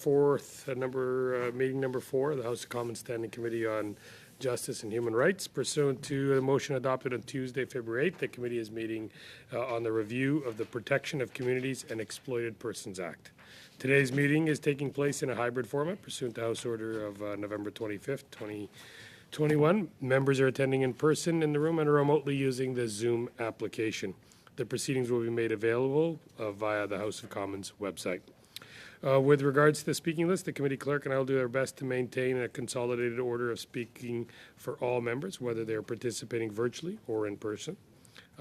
meeting number 4 of the House of Commons Standing Committee on Justice and Human Rights. Pursuant to a motion adopted on Tuesday, February 8th, the committee is meeting on the review of the Protection of Communities and Exploited Persons Act. Today's meeting is taking place in a hybrid format pursuant to House Order of November 25th, 2021. Members are attending in person in the room and are remotely using the Zoom application. The proceedings will be made available via the House of Commons website. With regards to the speaking list, the committee clerk and I will do our best to maintain a consolidated order of speaking for all members, whether they're participating virtually or in person.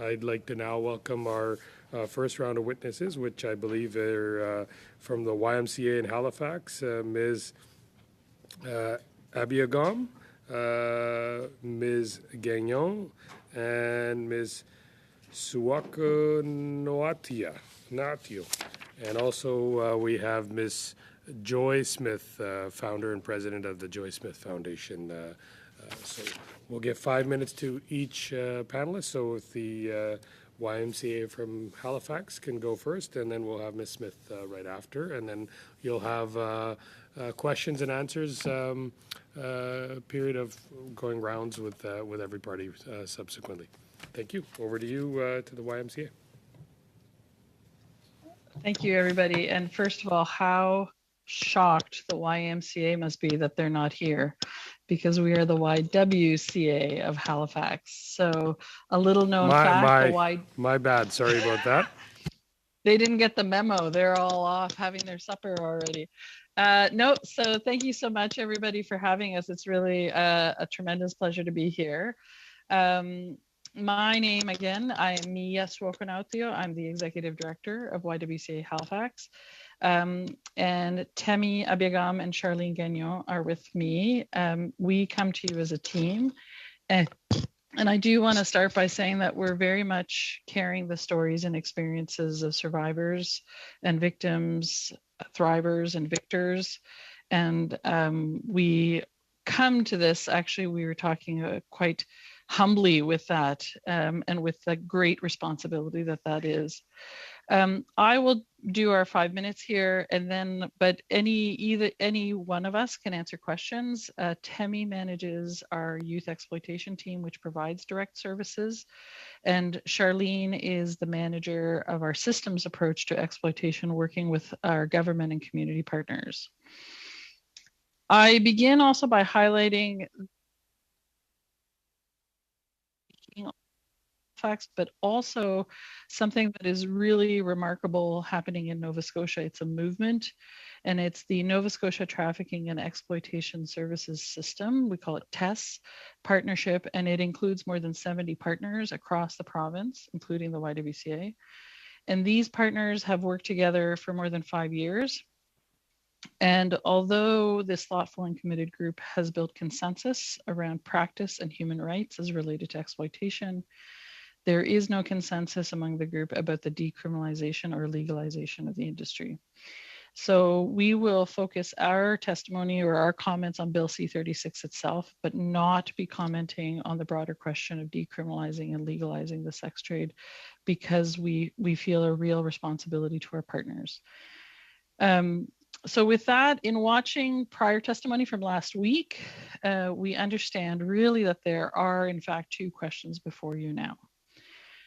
I'd like to now welcome our first round of witnesses, which I believe are from the YMCA in Halifax, Ms. Abiagam, Ms. Gagnon, and Ms. Suwako Natio. And also we have Ms. Joy Smith, founder and president of the Joy Smith Foundation. So we'll give 5 minutes to each panelist. So if the YMCA from Halifax can go first, and then we'll have Ms. Smith right after, and then you'll have questions and answers period of going rounds with every party subsequently. Thank you. Over to you to the YMCA. Thank you, everybody. And first of all, how shocked the YMCA must be that they're not here, because we are the YWCA of Halifax. So a little known fact, my bad. Sorry about that. They didn't get the memo. They're all off having their supper already. No, so thank you so much, everybody, for having us. It's really a tremendous pleasure to be here. My name, again, I am Mia Swokonautio. I'm the Executive Director of YWCA Halifax. And Temi Abiagam and Charlene Gagnon are with me. We come to you as a team. And I do want to start by saying that we're very much carrying the stories and experiences of survivors and victims, thrivers and victors. And we come to this, actually, we were talking quite humbly with that and with the great responsibility that is. I will do our 5 minutes here, and then, but any one of us can answer questions. Temi manages our youth exploitation team, which provides direct services, and Charlene is the manager of our systems approach to exploitation, working with our government and community partners. I begin also by highlighting facts, but also something that is really remarkable happening in Nova Scotia. It's a movement, and it's the Nova Scotia Trafficking and Exploitation Services System. We call it TESS partnership, and it includes more than 70 partners across the province, including the YWCA. And these partners have worked together for more than 5 years. And although this thoughtful and committed group has built consensus around practice and human rights as related to exploitation, there is no consensus among the group about the decriminalization or legalization of the industry. So we will focus our testimony or our comments on Bill C-36 itself, but not be commenting on the broader question of decriminalizing and legalizing the sex trade, because we feel a real responsibility to our partners. So with that, in watching prior testimony from last week, we understand really that there are, in fact, 2 questions before you now.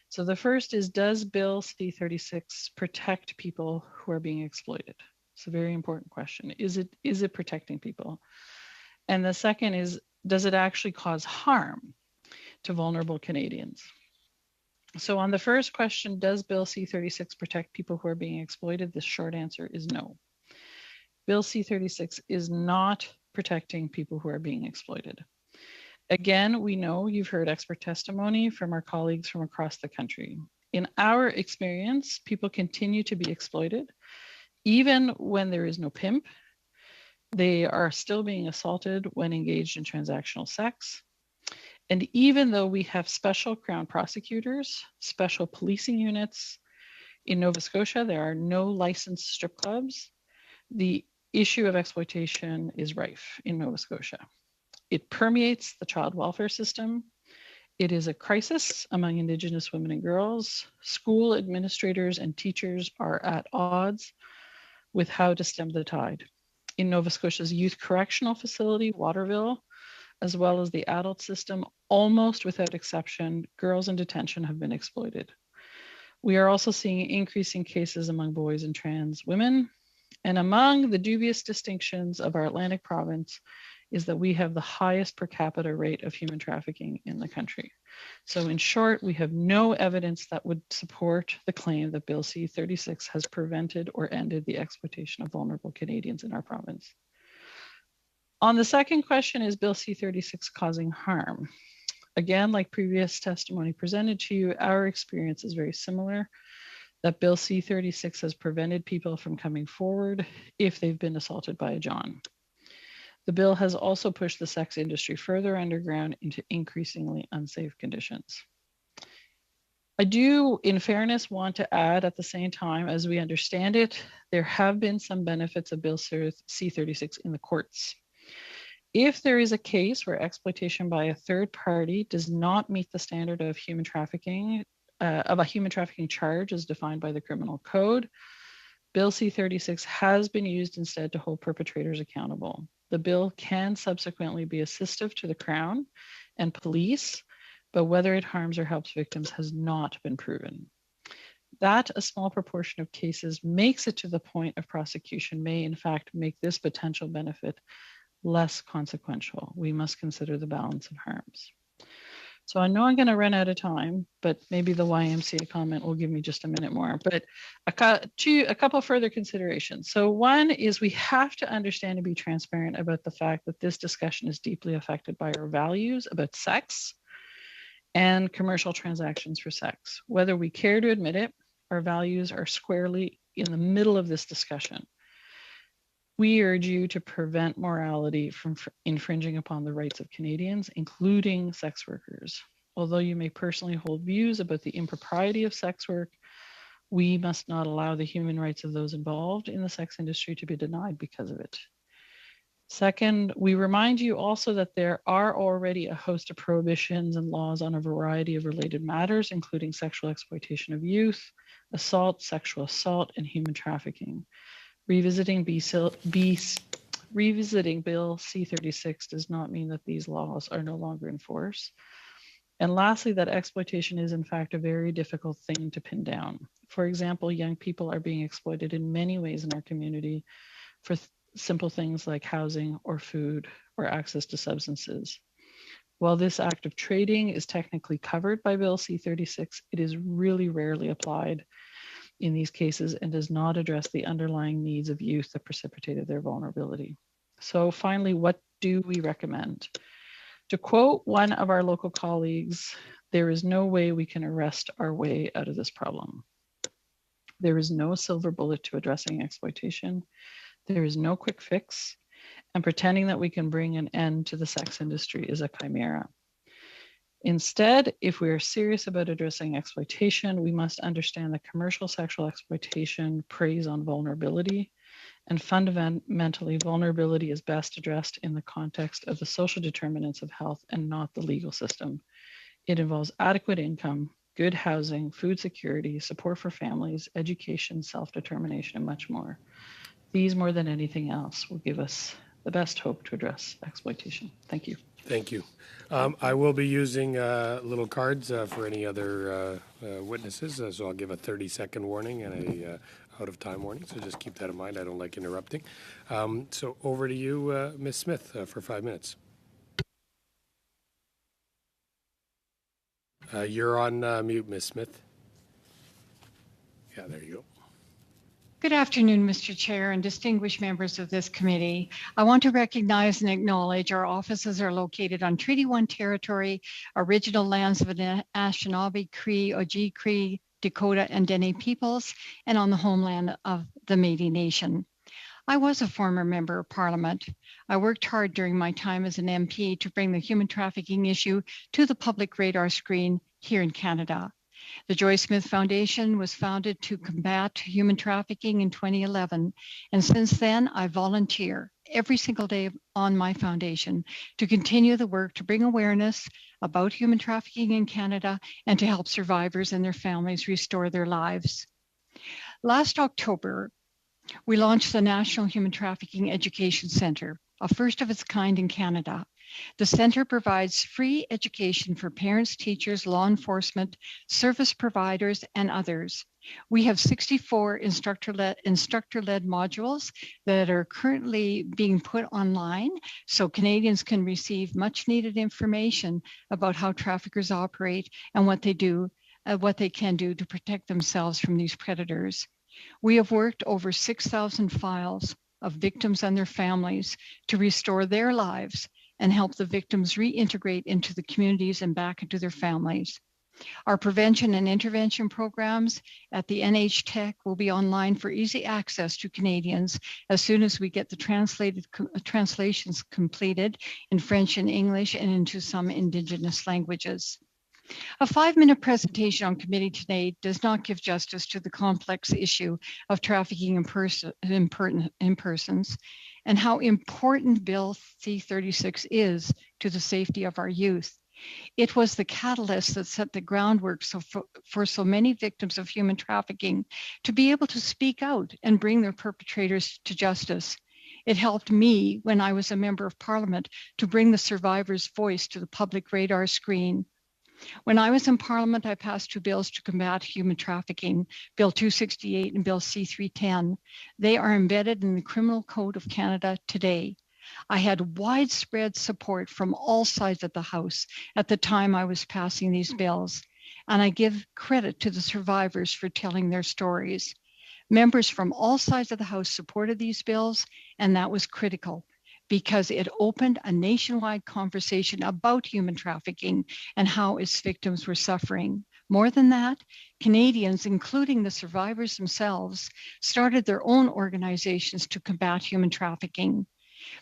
So the first is, does Bill C-36 protect people who are being exploited? It's a very important question. Is it protecting people? And the second is, does it actually cause harm to vulnerable Canadians? So on the first question, does Bill C-36 protect people who are being exploited? The short answer is no. Bill C-36 is not protecting people who are being exploited. Again, we know you've heard expert testimony from our colleagues from across the country. In our experience, people continue to be exploited. Even when there is no pimp, they are still being assaulted when engaged in transactional sex. And even though we have special Crown prosecutors, special policing units, in Nova Scotia, there are no licensed strip clubs. The issue of exploitation is rife in Nova Scotia. It permeates the child welfare system. It is a crisis among Indigenous women and girls. School administrators and teachers are at odds with how to stem the tide. in Nova Scotia's youth correctional facility, Waterville, as well as the adult system, almost without exception, girls in detention have been exploited. We are also seeing increasing cases among boys and trans women. And among the dubious distinctions of our Atlantic province is that we have the highest per capita rate of human trafficking in the country. So in short, we have no evidence that would support the claim that Bill C-36 has prevented or ended the exploitation of vulnerable Canadians in our province. On the second question, is Bill C-36 causing harm? Again, like previous testimony presented to you, our experience is very similar, that Bill C-36 has prevented people from coming forward if they've been assaulted by a John. The bill has also pushed the sex industry further underground into increasingly unsafe conditions. I do, in fairness, want to add at the same time, as we understand it, there have been some benefits of Bill C-36 in the courts. If there is a case where exploitation by a third party does not meet the standard of human trafficking, of a human trafficking charge as defined by the criminal code, Bill C-36 has been used instead to hold perpetrators accountable. The bill can subsequently be assistive to the Crown and police, but whether it harms or helps victims has not been proven. That a small proportion of cases makes it to the point of prosecution may in fact make this potential benefit less consequential. We must consider the balance of harms. So I know I'm going to run out of time, but maybe the YMCA comment will give me just a minute more. But a couple further considerations. So one is we have to understand and be transparent about the fact that this discussion is deeply affected by our values about sex and commercial transactions for sex. Whether we care to admit it, our values are squarely in the middle of this discussion. We urge you to prevent morality from infringing upon the rights of Canadians, including sex workers. Although you may personally hold views about the impropriety of sex work, we must not allow the human rights of those involved in the sex industry to be denied because of it. Second, we remind you also that there are already a host of prohibitions and laws on a variety of related matters, including sexual exploitation of youth, assault, sexual assault, and human trafficking. Revisiting Bill C-36 does not mean that these laws are no longer in force. And lastly, that exploitation is in fact a very difficult thing to pin down. For example, young people are being exploited in many ways in our community for simple things like housing or food or access to substances. While this act of trading is technically covered by Bill C-36, it is really rarely applied in these cases and does not address the underlying needs of youth that precipitated their vulnerability. So finally, what do we recommend? To quote one of our local colleagues, there is no way we can arrest our way out of this problem. There is no silver bullet to addressing exploitation. There is no quick fix, and pretending that we can bring an end to the sex industry is a chimera. Instead, if we are serious about addressing exploitation, we must understand that commercial sexual exploitation preys on vulnerability, and fundamentally, vulnerability is best addressed in the context of the social determinants of health and not the legal system. It involves adequate income, good housing, food security, support for families, education, self-determination, and much more. These, more than anything else, will give us the best hope to address exploitation. Thank you. Thank you. I will be using little cards for any other witnesses, so I'll give a 30-second warning and a out-of-time warning, so just keep that in mind. I don't like interrupting. So over to you, Ms. Smith, for 5 minutes. You're on mute, Ms. Smith. Yeah, there you go. Good afternoon, Mr. Chair and distinguished members of this committee. I want to recognize and acknowledge our offices are located on Treaty 1 territory, original lands of the Anishinaabe, Cree, Ojibwe, Cree, Dakota, and Dene peoples, and on the homeland of the Métis Nation. I was a former member of Parliament. I worked hard during my time as an MP to bring the human trafficking issue to the public radar screen here in Canada. The Joy Smith Foundation was founded to combat human trafficking in 2011, and since then I volunteer every single day on my foundation to continue the work to bring awareness about human trafficking in Canada and to help survivors and their families restore their lives. Last October, We launched the National Human Trafficking Education Center, a first of its kind in Canada. The center provides free education for parents, teachers, law enforcement, service providers, and others. We have 64 instructor-led modules that are currently being put online so Canadians can receive much needed information about how traffickers operate and what they do, what they can do to protect themselves from these predators. We have worked over 6,000 files of victims and their families to restore their lives and help the victims reintegrate into the communities and back into their families. Our prevention and intervention programs at the NH Tech will be online for easy access to Canadians as soon as we get the translations completed in French and English and into some Indigenous languages. A 5-minute presentation on committee today does not give justice to the complex issue of trafficking in persons and how important Bill C-36 is to the safety of our youth. It was the catalyst that set the groundwork for so many victims of human trafficking to be able to speak out and bring their perpetrators to justice. It helped me when I was a member of Parliament to bring the survivor's voice to the public radar screen. When I was in Parliament, I passed 2 bills to combat human trafficking, Bill 268 and Bill C-310. They are embedded in the Criminal Code of Canada today. I had widespread support from all sides of the House at the time I was passing these bills, and I give credit to the survivors for telling their stories. Members from all sides of the House supported these bills, and that was critical, because it opened a nationwide conversation about human trafficking and how its victims were suffering. More than that, Canadians, including the survivors themselves, started their own organizations to combat human trafficking.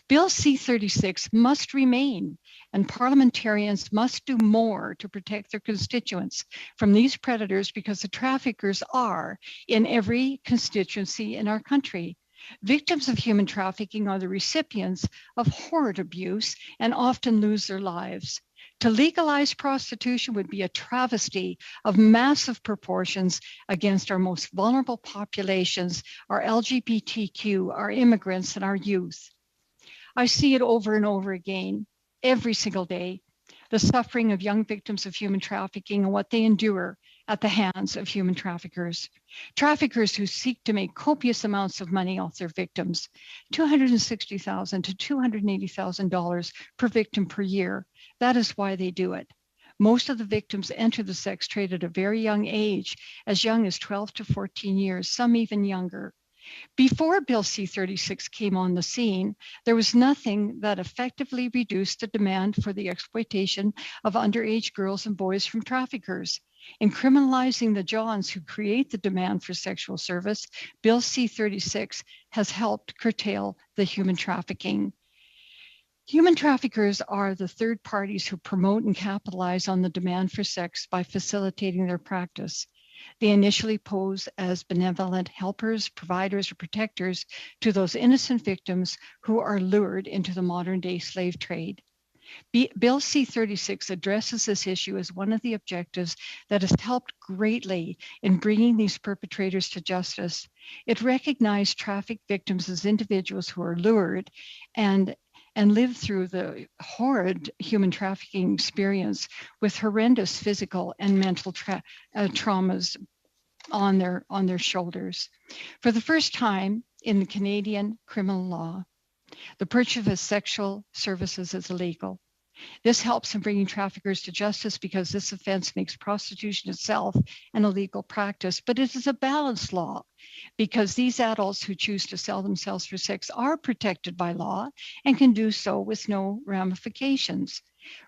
Bill C-36 must remain, and parliamentarians must do more to protect their constituents from these predators because the traffickers are in every constituency in our country. Victims of human trafficking are the recipients of horrid abuse and often lose their lives. To legalize prostitution would be a travesty of massive proportions against our most vulnerable populations, our LGBTQ, our immigrants, and our youth. I see it over and over again, every single day, the suffering of young victims of human trafficking and what they endure at the hands of human traffickers. Traffickers who seek to make copious amounts of money off their victims, $260,000 to $280,000 per victim per year. That is why they do it. Most of the victims enter the sex trade at a very young age, as young as 12 to 14 years, some even younger. Before Bill C-36 came on the scene, there was nothing that effectively reduced the demand for the exploitation of underage girls and boys from traffickers. In criminalizing the Johns who create the demand for sexual service, Bill C-36 has helped curtail the human trafficking. Human traffickers are the third parties who promote and capitalize on the demand for sex by facilitating their practice. They initially pose as benevolent helpers, providers, or protectors to those innocent victims who are lured into the modern-day slave trade. Bill C-36 addresses this issue as one of the objectives that has helped greatly in bringing these perpetrators to justice. It recognized trafficked victims as individuals who are lured and live through the horrid human trafficking experience with horrendous physical and mental traumas on their shoulders. For the first time in the Canadian criminal law, the purchase of sexual services is illegal. This helps in bringing traffickers to justice because this offense makes prostitution itself an illegal practice, but it is a balanced law because these adults who choose to sell themselves for sex are protected by law and can do so with no ramifications.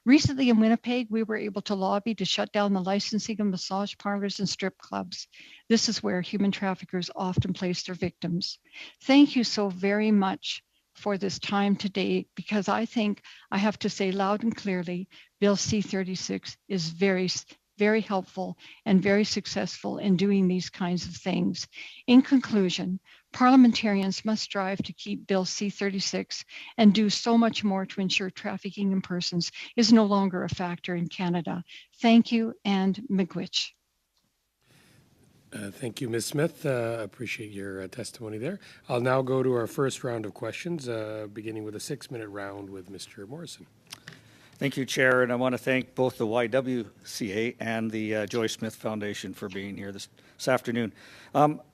Recently in Winnipeg, we were able to lobby to shut down the licensing of massage parlors and strip clubs. This is where human traffickers often place their victims. Thank you so very much for this time today, because I think I have to say loud and clearly, Bill C-36 is very, very helpful and very successful in doing these kinds of things. In conclusion, parliamentarians must strive to keep Bill C-36 and do so much more to ensure trafficking in persons is no longer a factor in Canada. Thank you, and miigwech. Thank you, Ms. Smith. Appreciate your testimony there. I'll now go to our first round of questions, beginning with a 6-minute round with Mr. Morrison. Thank you, Chair, and I want to thank both the YWCA and the Joy Smith Foundation for being here this afternoon.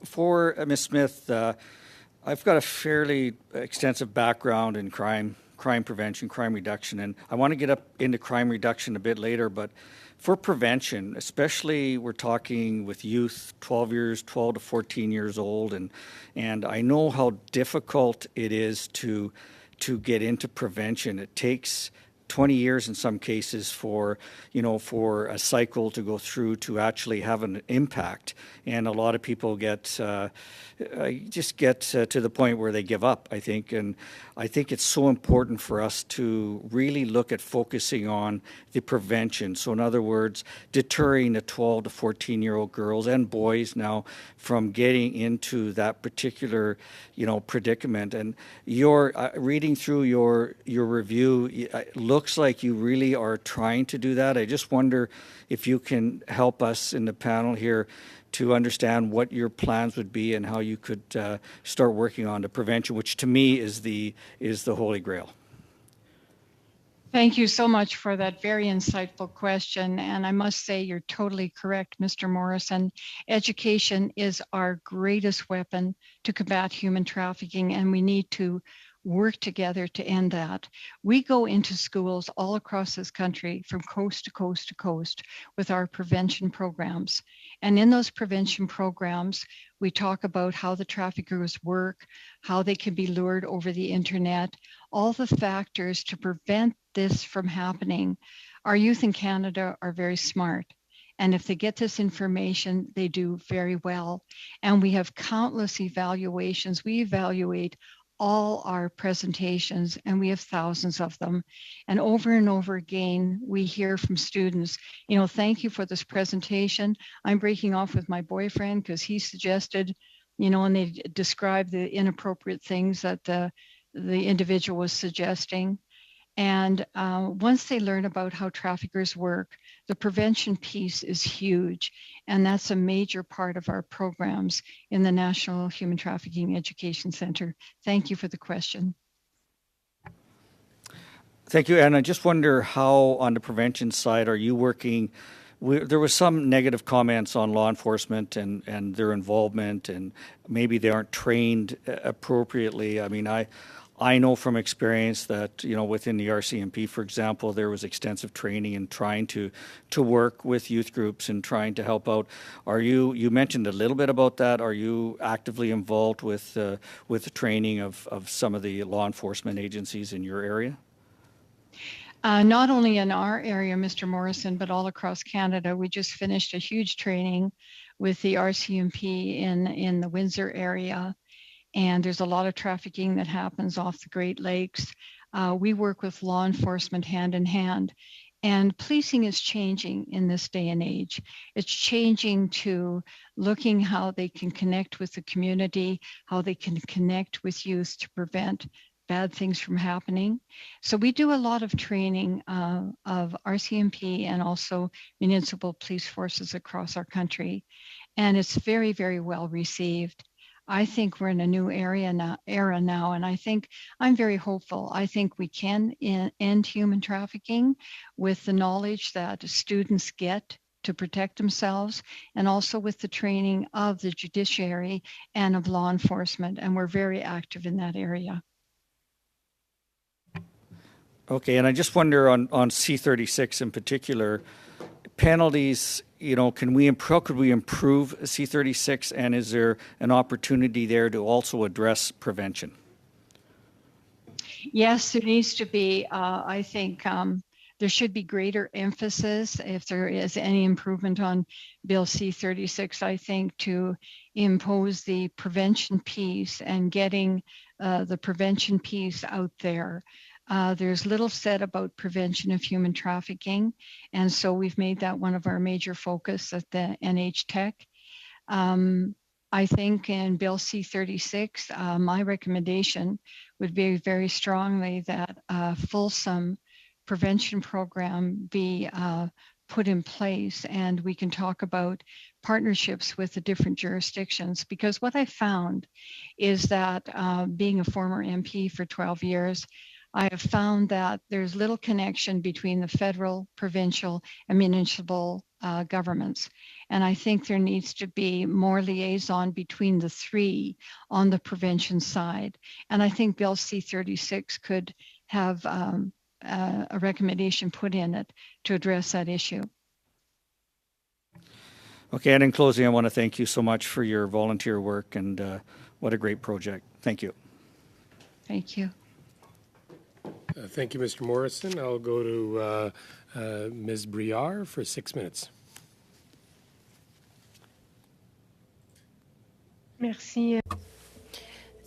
For Ms. Smith, I've got a fairly extensive background in crime prevention, crime reduction, and I want to get up into crime reduction a bit later, but for prevention, especially we're talking with youth, 12 to 14 years old, and I know how difficult it is to get into prevention. It takes 20 years in some cases for a cycle to go through to actually have an impact. And a lot of people just get to the point where they give up, I think. And I think it's so important for us to really look at focusing on the prevention. So in other words, deterring the 12 to 14-year-old girls and boys now from getting into that particular, predicament. And your reading through your review, it looks like you really are trying to do that. I just wonder if you can help us in the panel here to understand what your plans would be and how you could start working on the prevention, which to me is the Holy Grail. Thank you so much for that very insightful question. And I must say you're totally correct, Mr. Morrison. Education is our greatest weapon to combat human trafficking, and we need to work together to end that. We go into schools all across this country from coast to coast to coast with our prevention programs. And in those prevention programs, we talk about how the traffickers work, how they can be lured over the internet, all the factors to prevent this from happening. Our youth in Canada are very smart. And if they get this information, they do very well. And we have countless evaluations. We evaluate all our presentations, and we have thousands of them. And over again, we hear from students, thank you for this presentation. I'm breaking off with my boyfriend because he suggested, and they describe the inappropriate things that the individual was suggesting. And once they learn about how traffickers work, the prevention piece is huge. And that's a major part of our programs in the National Human Trafficking Education Center. Thank you for the question. Thank you. And I just wonder how, on the prevention side, are you working? There was some negative comments on law enforcement and their involvement, and maybe they aren't trained appropriately. I mean, I know from experience that, within the RCMP, for example, there was extensive training in trying to work with youth groups and trying to help out. You mentioned a little bit about that. Are you actively involved with the training of some of the law enforcement agencies in your area? Not only in our area, Mr. Morrison, but all across Canada. We just finished a huge training with the RCMP in the Windsor area. And there's a lot of trafficking that happens off the Great Lakes. We work with law enforcement hand in hand. And policing is changing in this day and age. It's changing to looking how they can connect with the community, how they can connect with youth to prevent bad things from happening. So we do a lot of training of RCMP and also municipal police forces across our country. And it's very, very well received. I think we're in a new era now, and I think I'm very hopeful. I think we can end human trafficking with the knowledge that students get to protect themselves, and also with the training of the judiciary and of law enforcement, and we're very active in that area. Okay, and I just wonder on C-36 in particular, penalties, could we improve C-36, and is there an opportunity there to also address prevention? Yes, there needs to be. I think there should be greater emphasis, if there is any improvement on Bill C-36, I think, to impose the prevention piece and getting the prevention piece out there. There's little said about prevention of human trafficking, and so we've made that one of our major focus at the NH Tech. I think in Bill C-36, my recommendation would be very strongly that a fulsome prevention program be put in place, and we can talk about partnerships with the different jurisdictions. Because what I found is that being a former MP for 12 years, I have found that there's little connection between the federal, provincial, and municipal governments. And I think there needs to be more liaison between the three on the prevention side. And I think Bill C-36 could have a recommendation put in it to address that issue. Okay, and in closing, I want to thank you so much for your volunteer work, and what a great project. Thank you. Thank you. Thank you, Mr. Morrison. I'll go to Ms. Briard for 6 minutes. Merci.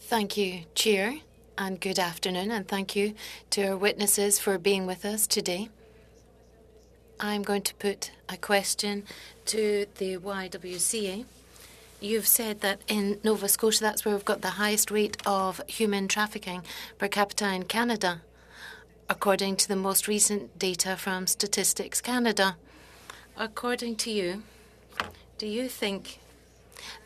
Thank you, Chair, and good afternoon, and thank you to our witnesses for being with us today. I'm going to put a question to the YWCA. You've said that in Nova Scotia, that's where we've got the highest rate of human trafficking per capita in Canada, according to the most recent data from Statistics Canada. According to you, do you think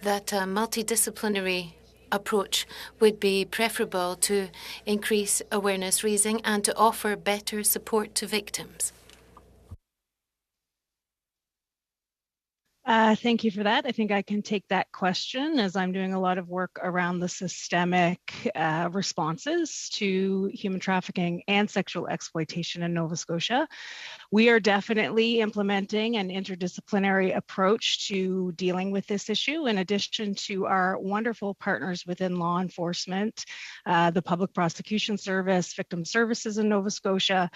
that a multidisciplinary approach would be preferable to increase awareness raising and to offer better support to victims? Thank you for that. I think I can take that question, as I'm doing a lot of work around the systemic responses to human trafficking and sexual exploitation in Nova Scotia. We are definitely implementing an interdisciplinary approach to dealing with this issue, in addition to our wonderful partners within law enforcement, the Public Prosecution Service, Victim Services in Nova Scotia.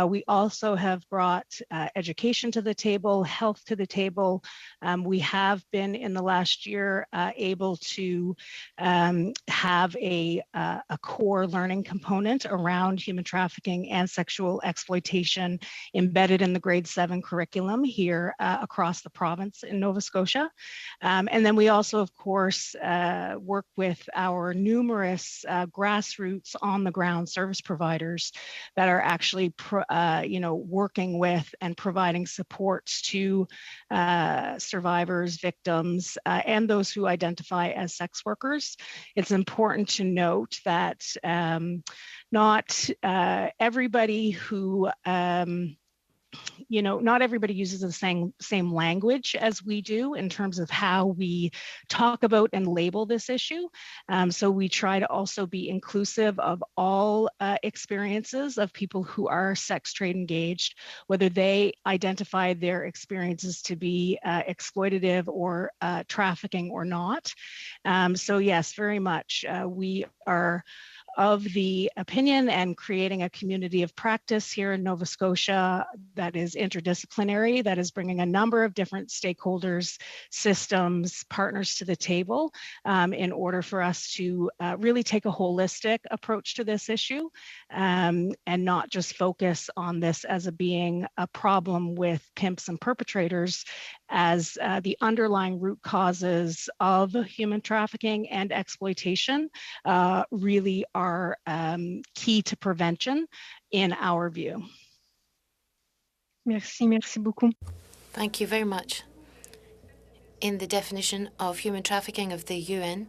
We also have brought education to the table, health to the table. We have been in the last year able to have a core learning component around human trafficking and sexual exploitation embedded in the grade 7 curriculum here across the province in Nova Scotia. And then we also, of course, work with our numerous grassroots on the ground service providers that are actually working with and providing supports to survivors, victims, and those who identify as sex workers. It's important to note that not everybody who not everybody uses the same language as we do in terms of how we talk about and label this issue. So we try to also be inclusive of all experiences of people who are sex trade engaged, whether they identify their experiences to be exploitative or trafficking or not. So yes, very much. We are of the opinion and creating a community of practice here in Nova Scotia that is interdisciplinary, that is bringing a number of different stakeholders, systems, partners to the table in order for us to really take a holistic approach to this issue and not just focus on this as being a problem with pimps and perpetrators, as the underlying root causes of human trafficking and exploitation really are key to prevention in our view. Merci beaucoup. Thank you very much. In the definition of human trafficking of the UN,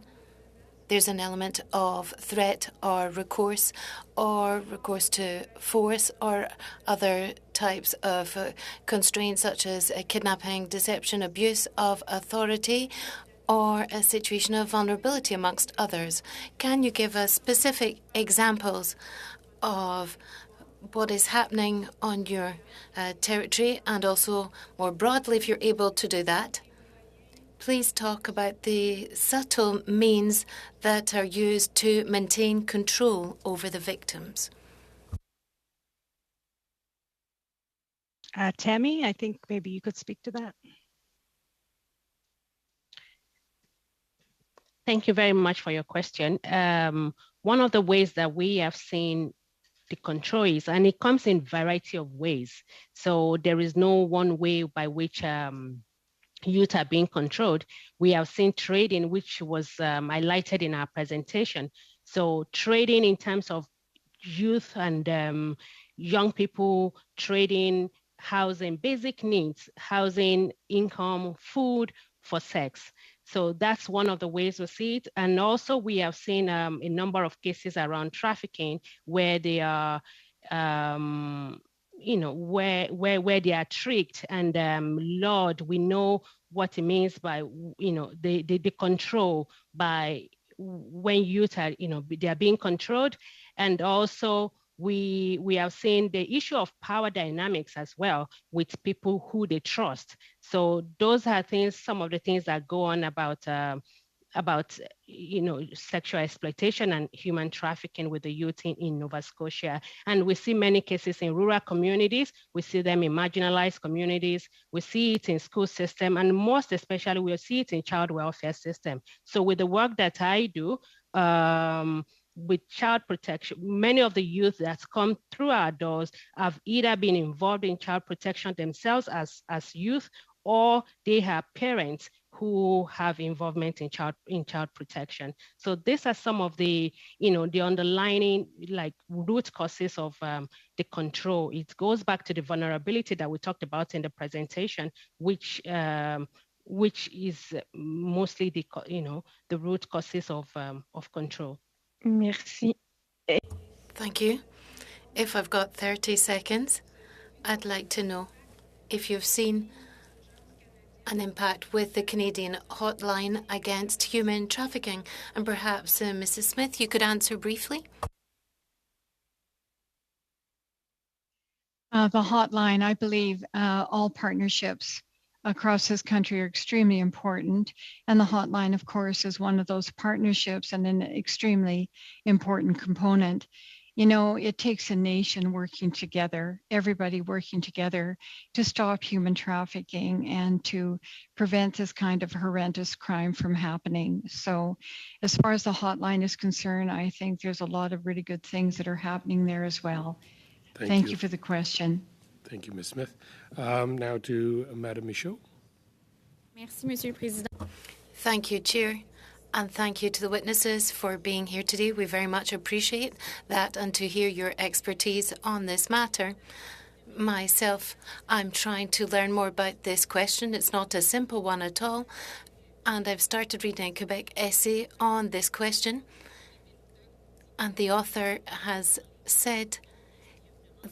there's an element of threat or recourse to force or other types of constraints such as kidnapping, deception, abuse of authority, or a situation of vulnerability amongst others. Can you give us specific examples of what is happening on your territory, and also more broadly, if you're able to do that? Please talk about the subtle means that are used to maintain control over the victims. Tammy, I think maybe you could speak to that. Thank you very much for your question. One of the ways that we have seen the control is, and it comes in a variety of ways. So there is no one way by which youth are being controlled. We have seen trading, which was highlighted in our presentation. So trading in terms of youth and young people trading housing, basic needs, housing, income, food for sex. So that's one of the ways we see it. And also we have seen a number of cases around trafficking where they are, where they are tricked and lured. We know what it means by, the control by when youth are, they are being controlled. And also we have seen the issue of power dynamics as well with people who they trust. So those are things, some of the things that go on about sexual exploitation and human trafficking with the youth in Nova Scotia. And we see many cases in rural communities. We see them in marginalized communities. We see it in school system, and most especially we see it in child welfare system. So with the work that I do, with child protection, many of the youth that's come through our doors have either been involved in child protection themselves as youth, or they have parents who have involvement in child protection. So these are some of the, the underlying root causes of the control. It goes back to the vulnerability that we talked about in the presentation, which is mostly the root causes of control. Merci. Thank you. If I've got 30 seconds, I'd like to know if you've seen an impact with the Canadian hotline against human trafficking. And perhaps, Mrs. Smith, you could answer briefly. The hotline, I believe all partnerships across this country are extremely important. And the hotline, of course, is one of those partnerships and an extremely important component. It takes a nation working together, everybody working together to stop human trafficking and to prevent this kind of horrendous crime from happening. So as far as the hotline is concerned, I think there's a lot of really good things that are happening there as well. Thank you for the question. Thank you, Ms. Smith. Now to Madame Michaud. Merci, Monsieur le Président. Thank you, Chair. And thank you to the witnesses for being here today. We very much appreciate that and to hear your expertise on this matter. Myself, I'm trying to learn more about this question. It's not a simple one at all. And I've started reading a Quebec essay on this question. And the author has said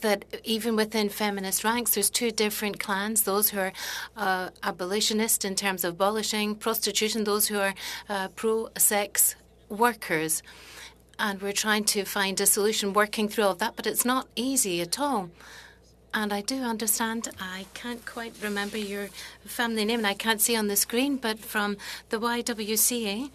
that even within feminist ranks, there's two different clans, those who are abolitionist in terms of abolishing prostitution, those who are pro-sex workers. And we're trying to find a solution working through all of that, but it's not easy at all. And I do understand, I can't quite remember your family name, and I can't see on the screen, but from the YWCA,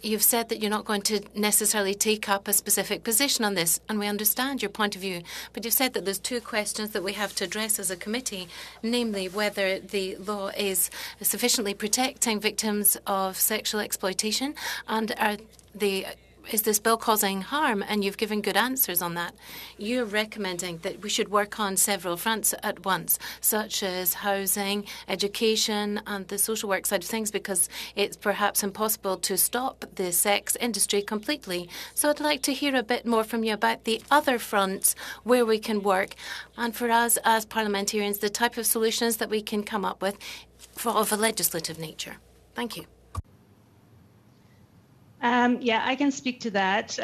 you've said that you're not going to necessarily take up a specific position on this, and we understand your point of view. But you've said that there's two questions that we have to address as a committee, namely whether the law is sufficiently protecting victims of sexual exploitation, and is this bill causing harm? And you've given good answers on that. You're recommending that we should work on several fronts at once, such as housing, education, and the social work side of things, because it's perhaps impossible to stop the sex industry completely. So I'd like to hear a bit more from you about the other fronts where we can work, and for us as parliamentarians, the type of solutions that we can come up with of a legislative nature. Thank you. Yeah, I can speak to that.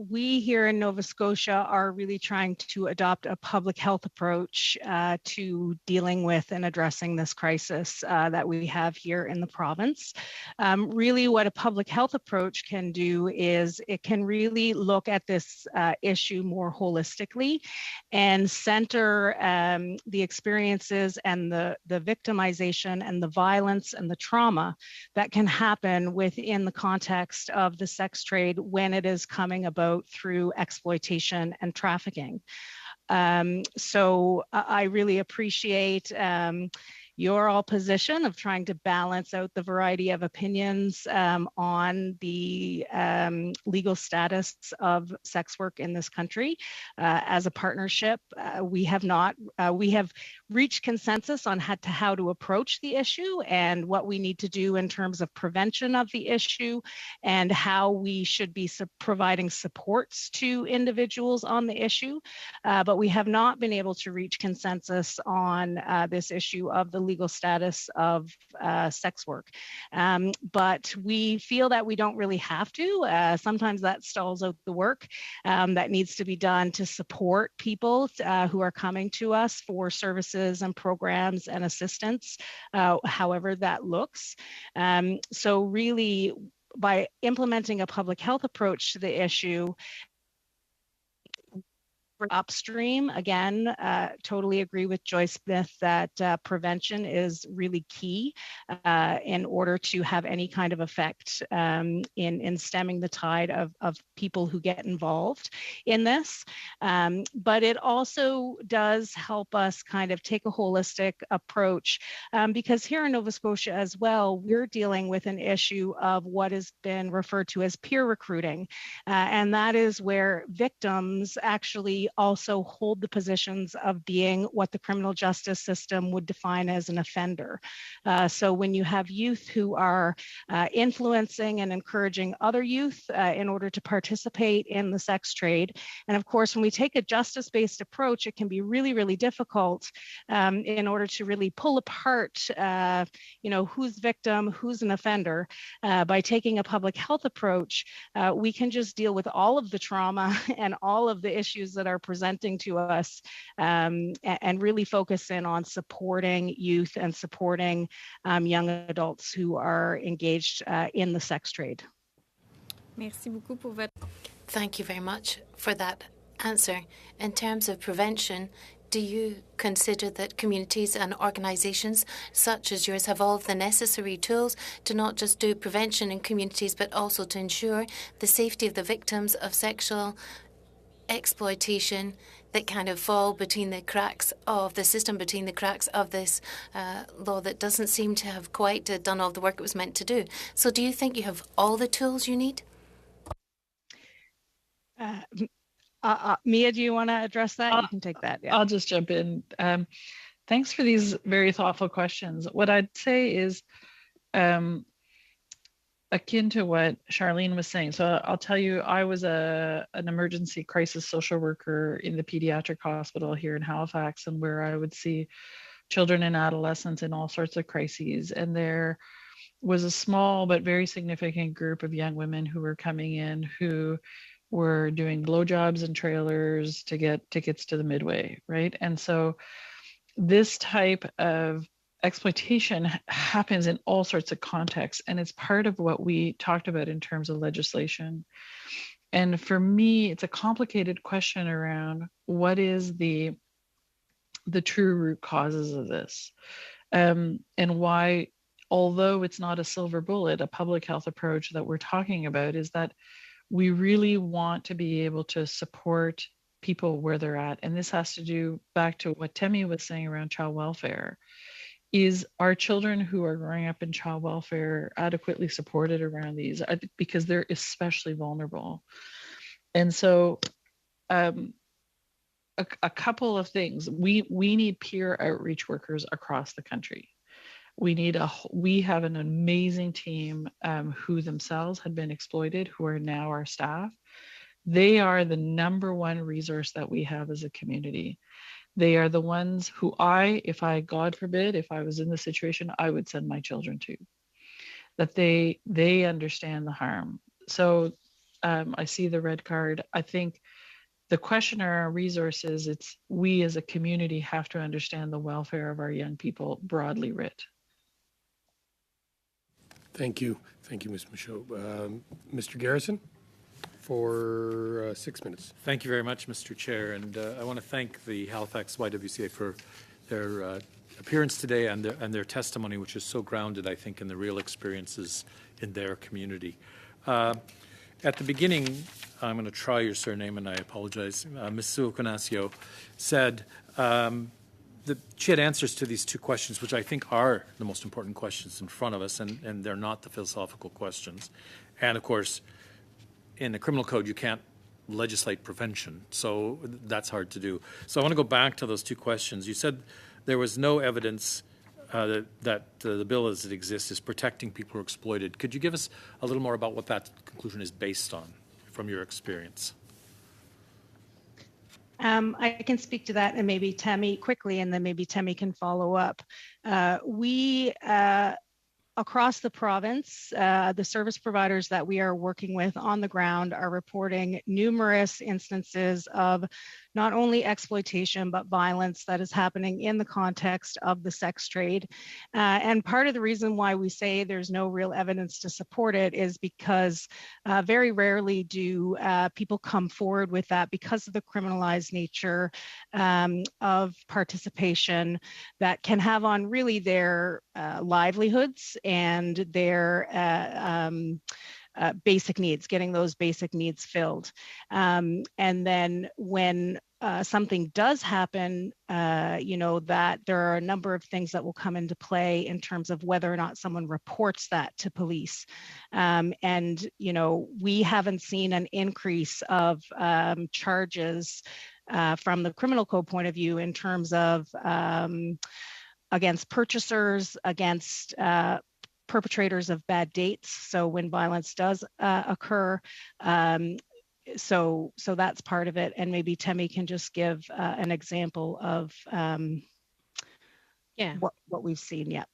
We here in Nova Scotia are really trying to adopt a public health approach to dealing with and addressing this crisis that we have here in the province. Really what a public health approach can do is it can really look at this issue more holistically and center the experiences and the victimization and the violence and the trauma that can happen within the context of the sex trade when it is coming about through exploitation and trafficking. So I really appreciate your all position of trying to balance out the variety of opinions on the legal status of sex work in this country. As a partnership, we have reached consensus on how to approach the issue and what we need to do in terms of prevention of the issue and how we should be providing supports to individuals on the issue. But we have not been able to reach consensus on this issue of the legal status of sex work. But we feel that we don't really have to. Sometimes that stalls out the work that needs to be done to support people who are coming to us for services and programs and assistance, however that looks. So really, by implementing a public health approach to the issue, upstream, again, totally agree with Joyce Smith that prevention is really key in order to have any kind of effect in stemming the tide of people who get involved in this. But it also does help us kind of take a holistic approach because here in Nova Scotia as well, we're dealing with an issue of what has been referred to as peer recruiting. And that is where victims actually also hold the positions of being what the criminal justice system would define as an offender. So when you have youth who are influencing and encouraging other youth in order to participate in the sex trade, and of course, when we take a justice-based approach, it can be really, really difficult in order to really pull apart, who's victim, who's an offender. By taking a public health approach, we can just deal with all of the trauma and all of the issues that are presenting to us and really focus in on supporting youth and supporting young adults who are engaged in the sex trade. Merci beaucoup pour votre... Thank you very much for that answer. In terms of prevention, do you consider that communities and organisations such as yours have all of the necessary tools to not just do prevention in communities, but also to ensure the safety of the victims of sexual exploitation that kind of fall between the cracks of the system, between the cracks of this law that doesn't seem to have quite done all the work it was meant to do? So do you think you have all the tools you need? Mia, do you want to address that? You can take that. Yeah. I'll just jump in. Thanks for these very thoughtful questions. What I'd say is akin to what Charlene was saying. So I'll tell you, I was an emergency crisis social worker in the pediatric hospital here in Halifax, and where I would see children and adolescents in all sorts of crises. And there was a small but very significant group of young women who were coming in who were doing blowjobs in trailers to get tickets to the Midway, right? And so this type of exploitation happens in all sorts of contexts, and it's part of what we talked about in terms of legislation. And for me, it's a complicated question around what is the true root causes of this, and why, although it's not a silver bullet, a public health approach that we're talking about is that we really want to be able to support people where they're at. And this has to do back to what Temi was saying around child welfare. Is our children who are growing up in child welfare adequately supported around these? Because they're especially vulnerable. And so a couple of things. We need peer outreach workers across the country. We have an amazing team who themselves had been exploited, who are now our staff. They are the number one resource that we have as a community. They are the ones who God forbid, if I was in the situation, I would send my children to, that they understand the harm. So I see the red card. I think the question around resources, it's we as a community have to understand the welfare of our young people broadly writ. Thank you. Thank you, Ms. Michaud. Mr. Garrison, for 6 minutes. Thank you very much, Mr. Chair. And I want to thank the Halifax YWCA for their appearance today and their testimony, which is so grounded, I think, in the real experiences in their community. At the beginning, I'm going to try your surname, and I apologize. Ms. Suoconasio said She had answers to these two questions, which I think are the most important questions in front of us, and they're not the philosophical questions. And of course, in the criminal code, you can't legislate prevention, so that's hard to do. So I want to go back to those two questions. You said there was no evidence that the bill as it exists is protecting people who are exploited. Could you give us a little more about what that conclusion is based on from your experience? I can speak to that, and maybe Tammy quickly, and then maybe Tammy can follow up. We across the province, the service providers that we are working with on the ground are reporting numerous instances of not only exploitation, but violence that is happening in the context of the sex trade. And part of the reason why we say there's no real evidence to support it is because very rarely do people come forward with that because of the criminalized nature of participation that can have on really their livelihoods and their basic needs, getting those basic needs filled. And then when something does happen, that there are a number of things that will come into play in terms of whether or not someone reports that to police. And we haven't seen an increase of charges from the criminal code point of view in terms of against purchasers, against perpetrators of bad dates. So when violence does occur, so that's part of it. And maybe Tammy can just give an example of what we've seen. Yeah.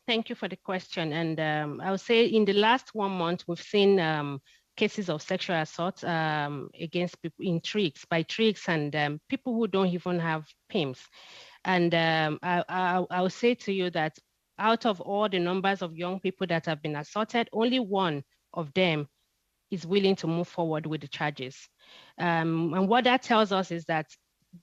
Thank you for the question. And I would say in the last 1 month, we've seen cases of sexual assault against people in tricks, by tricks, and people who don't even have PIMS. And I will say to you that out of all the numbers of young people that have been assaulted, only one of them is willing to move forward with the charges. And what that tells us is that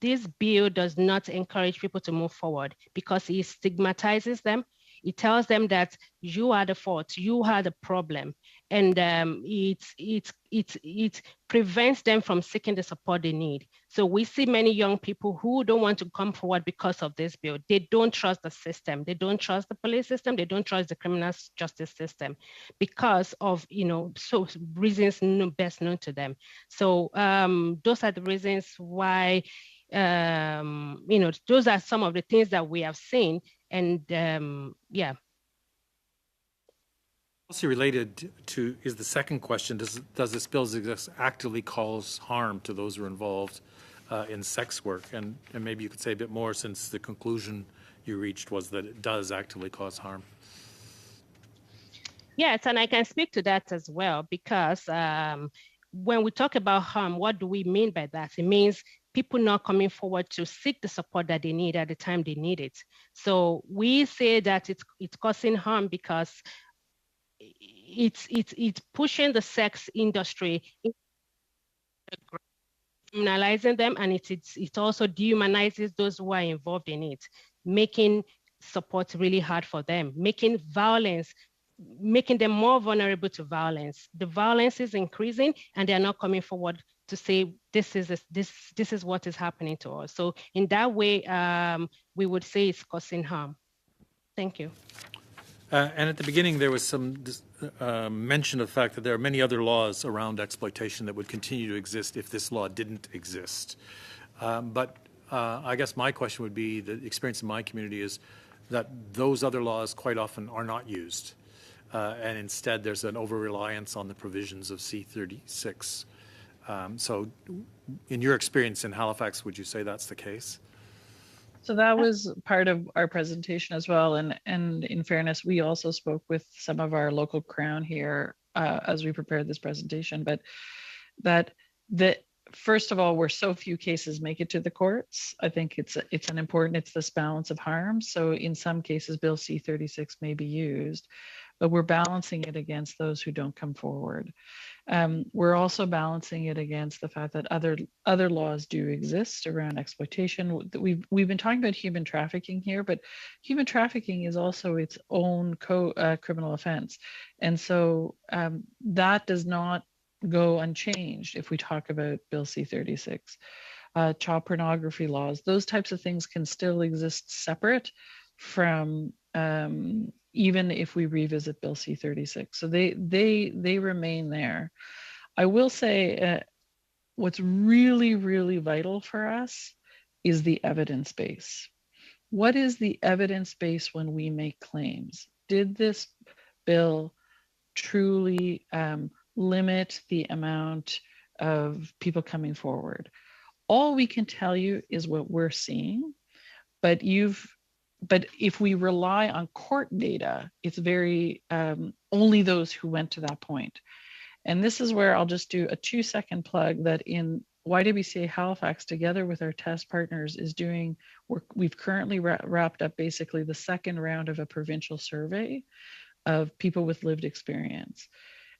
this bill does not encourage people to move forward because it stigmatizes them. It tells them that you are the fault, you are the problem, and it prevents them from seeking the support they need. So we see many young people who don't want to come forward because of this bill. They don't trust the system. They don't trust the police system. They don't trust the criminal justice system because of so reasons best known to them. So those are the reasons why those are some of the things that we have seen. And Also related to is the second question, does this bill actively cause harm to those who are involved in sex work? And maybe you could say a bit more, since the conclusion you reached was that it does actively cause harm. Yes, and I can speak to that as well, because when we talk about harm, what do we mean by that? It means people not coming forward to seek the support that they need at the time they need it. So we say that it's causing harm because it's pushing the sex industry, criminalizing them, and it also dehumanizes those who are involved in it, making support really hard for them, making them more vulnerable to violence. The violence is increasing, and they're not coming forward to say this is what is happening to us. So in that way, we would say it's causing harm. Thank you. And at the beginning, there was some mention of the fact that there are many other laws around exploitation that would continue to exist if this law didn't exist. But I guess my question would be, the experience in my community is that those other laws quite often are not used. And instead, there's an over-reliance on the provisions of C-36. So in your experience in Halifax, would you say that's the case? So that was part of our presentation as well. And in fairness, we also spoke with some of our local Crown here as we prepared this presentation, but that first of all, where so few cases make it to the courts, I think it's this balance of harm. So in some cases, Bill C-36 may be used, but we're balancing it against those who don't come forward. We're also balancing it against the fact that other laws do exist around exploitation. We've been talking about human trafficking here, but human trafficking is also its own criminal offense. And so that does not go unchanged if we talk about Bill C-36. child pornography laws. Those types of things can still exist separate from even if we revisit Bill C-36. So they remain there. I will say what's really, really vital for us is the evidence base. What is the evidence base when we make claims? Did this bill truly limit the amount of people coming forward? All we can tell you is what we're seeing, but if we rely on court data, it's very only those who went to that point. And this is where I'll just do a 2-second plug that in YWCA Halifax, together with our test partners, is doing work. We've currently wrapped up basically the second round of a provincial survey of people with lived experience.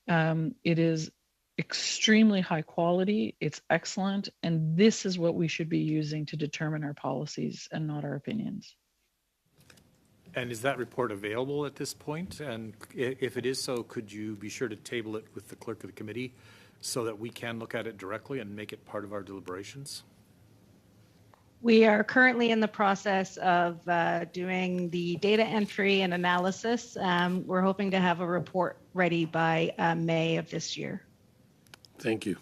It is extremely high quality, it's excellent, and this is what we should be using to determine our policies and not our opinions. And is that report available at this point? And if it is so, could you be sure to table it with the clerk of the committee so that we can look at it directly and make it part of our deliberations? We are currently in the process of doing the data entry and analysis. We're hoping to have a report ready by May of this year. Thank you.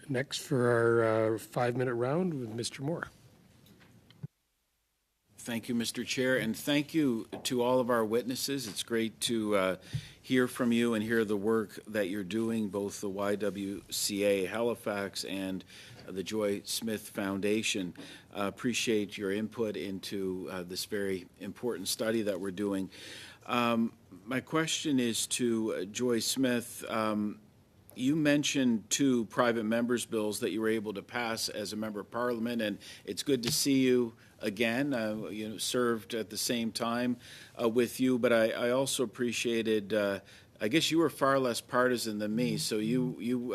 Next for our 5-minute round with Mr. Moore. Thank you, Mr. Chair, and thank you to all of our witnesses. It's great to hear from you and hear the work that you're doing, both the YWCA Halifax and the Joy Smith Foundation. Appreciate your input into this very important study that we're doing. My question is to Joy Smith. You mentioned 2 private members' bills that you were able to pass as a member of Parliament, and it's good to see you again. Served at the same time with you, but I also appreciated, I guess you were far less partisan than me, so you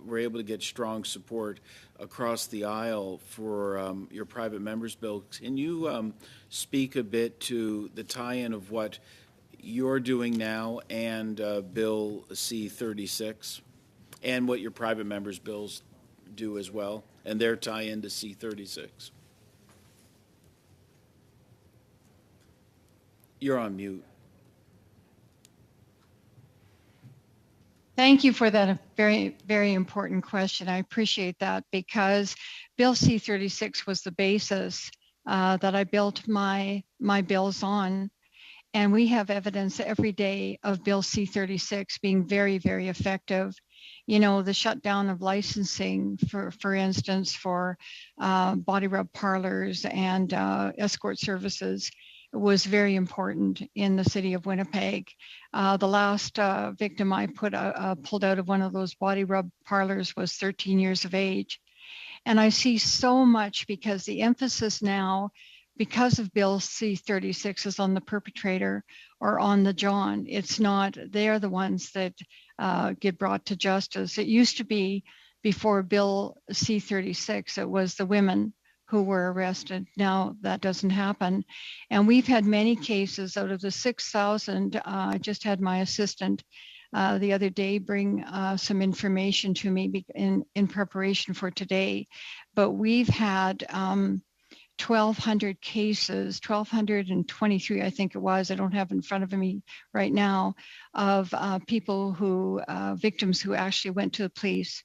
were able to get strong support across the aisle for your private members' bill. Can you speak a bit to the tie-in of what you're doing now and Bill C-36 and what your private members' bills do as well, and their tie-in to C-36? You're on mute. Thank you for that very, very important question. I appreciate that because Bill C-36 was the basis that I built my bills on. And we have evidence every day of Bill C-36 being very, very effective. You know, the shutdown of licensing, for instance, for body rub parlors and escort services was very important in the city of Winnipeg. The last victim I pulled out of one of those body rub parlors was 13 years of age. And I see so much because the emphasis now, because of Bill C-36, is on the perpetrator or on the John. It's not, they're the ones that get brought to justice. It used to be before Bill C-36, it was the women who were arrested. Now that doesn't happen. And we've had many cases out of the 6,000. I just had my assistant the other day bring some information to me in preparation for today. But we've had 1,200 cases, 1,223, I think it was, I don't have it in front of me right now, of people who, victims who actually went to the police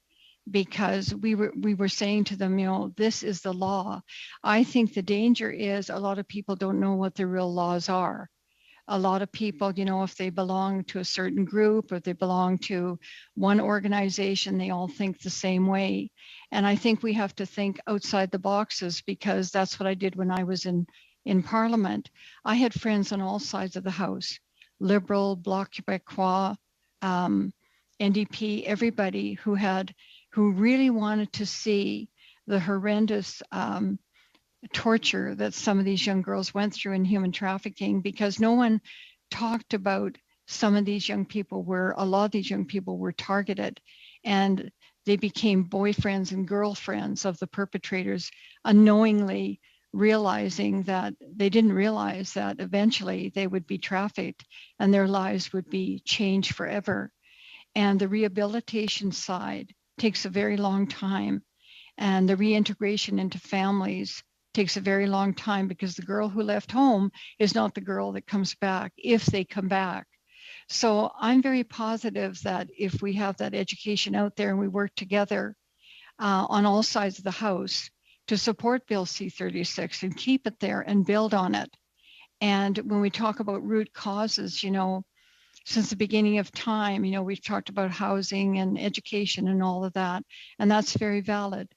because we were saying to them, you know, this is the law. I think the danger is a lot of people don't know what the real laws are. A lot of people, you know, if they belong to a certain group or they belong to one organization, they all think the same way. And I think we have to think outside the boxes because that's what I did when I was in Parliament. I had friends on all sides of the House, Liberal, Bloc Québécois, NDP, everybody who really wanted to see the horrendous torture that some of these young girls went through in human trafficking, because no one talked about some of these young people a lot of these young people were targeted and they became boyfriends and girlfriends of the perpetrators, unknowingly realizing that they didn't realize that eventually they would be trafficked and their lives would be changed forever. And the rehabilitation side takes a very long time. And the reintegration into families takes a very long time because the girl who left home is not the girl that comes back if they come back. So I'm very positive that if we have that education out there and we work together on all sides of the House to support Bill C-36 and keep it there and build on it. And when we talk about root causes, you know, since the beginning of time, you know, we've talked about housing and education and all of that. And that's very valid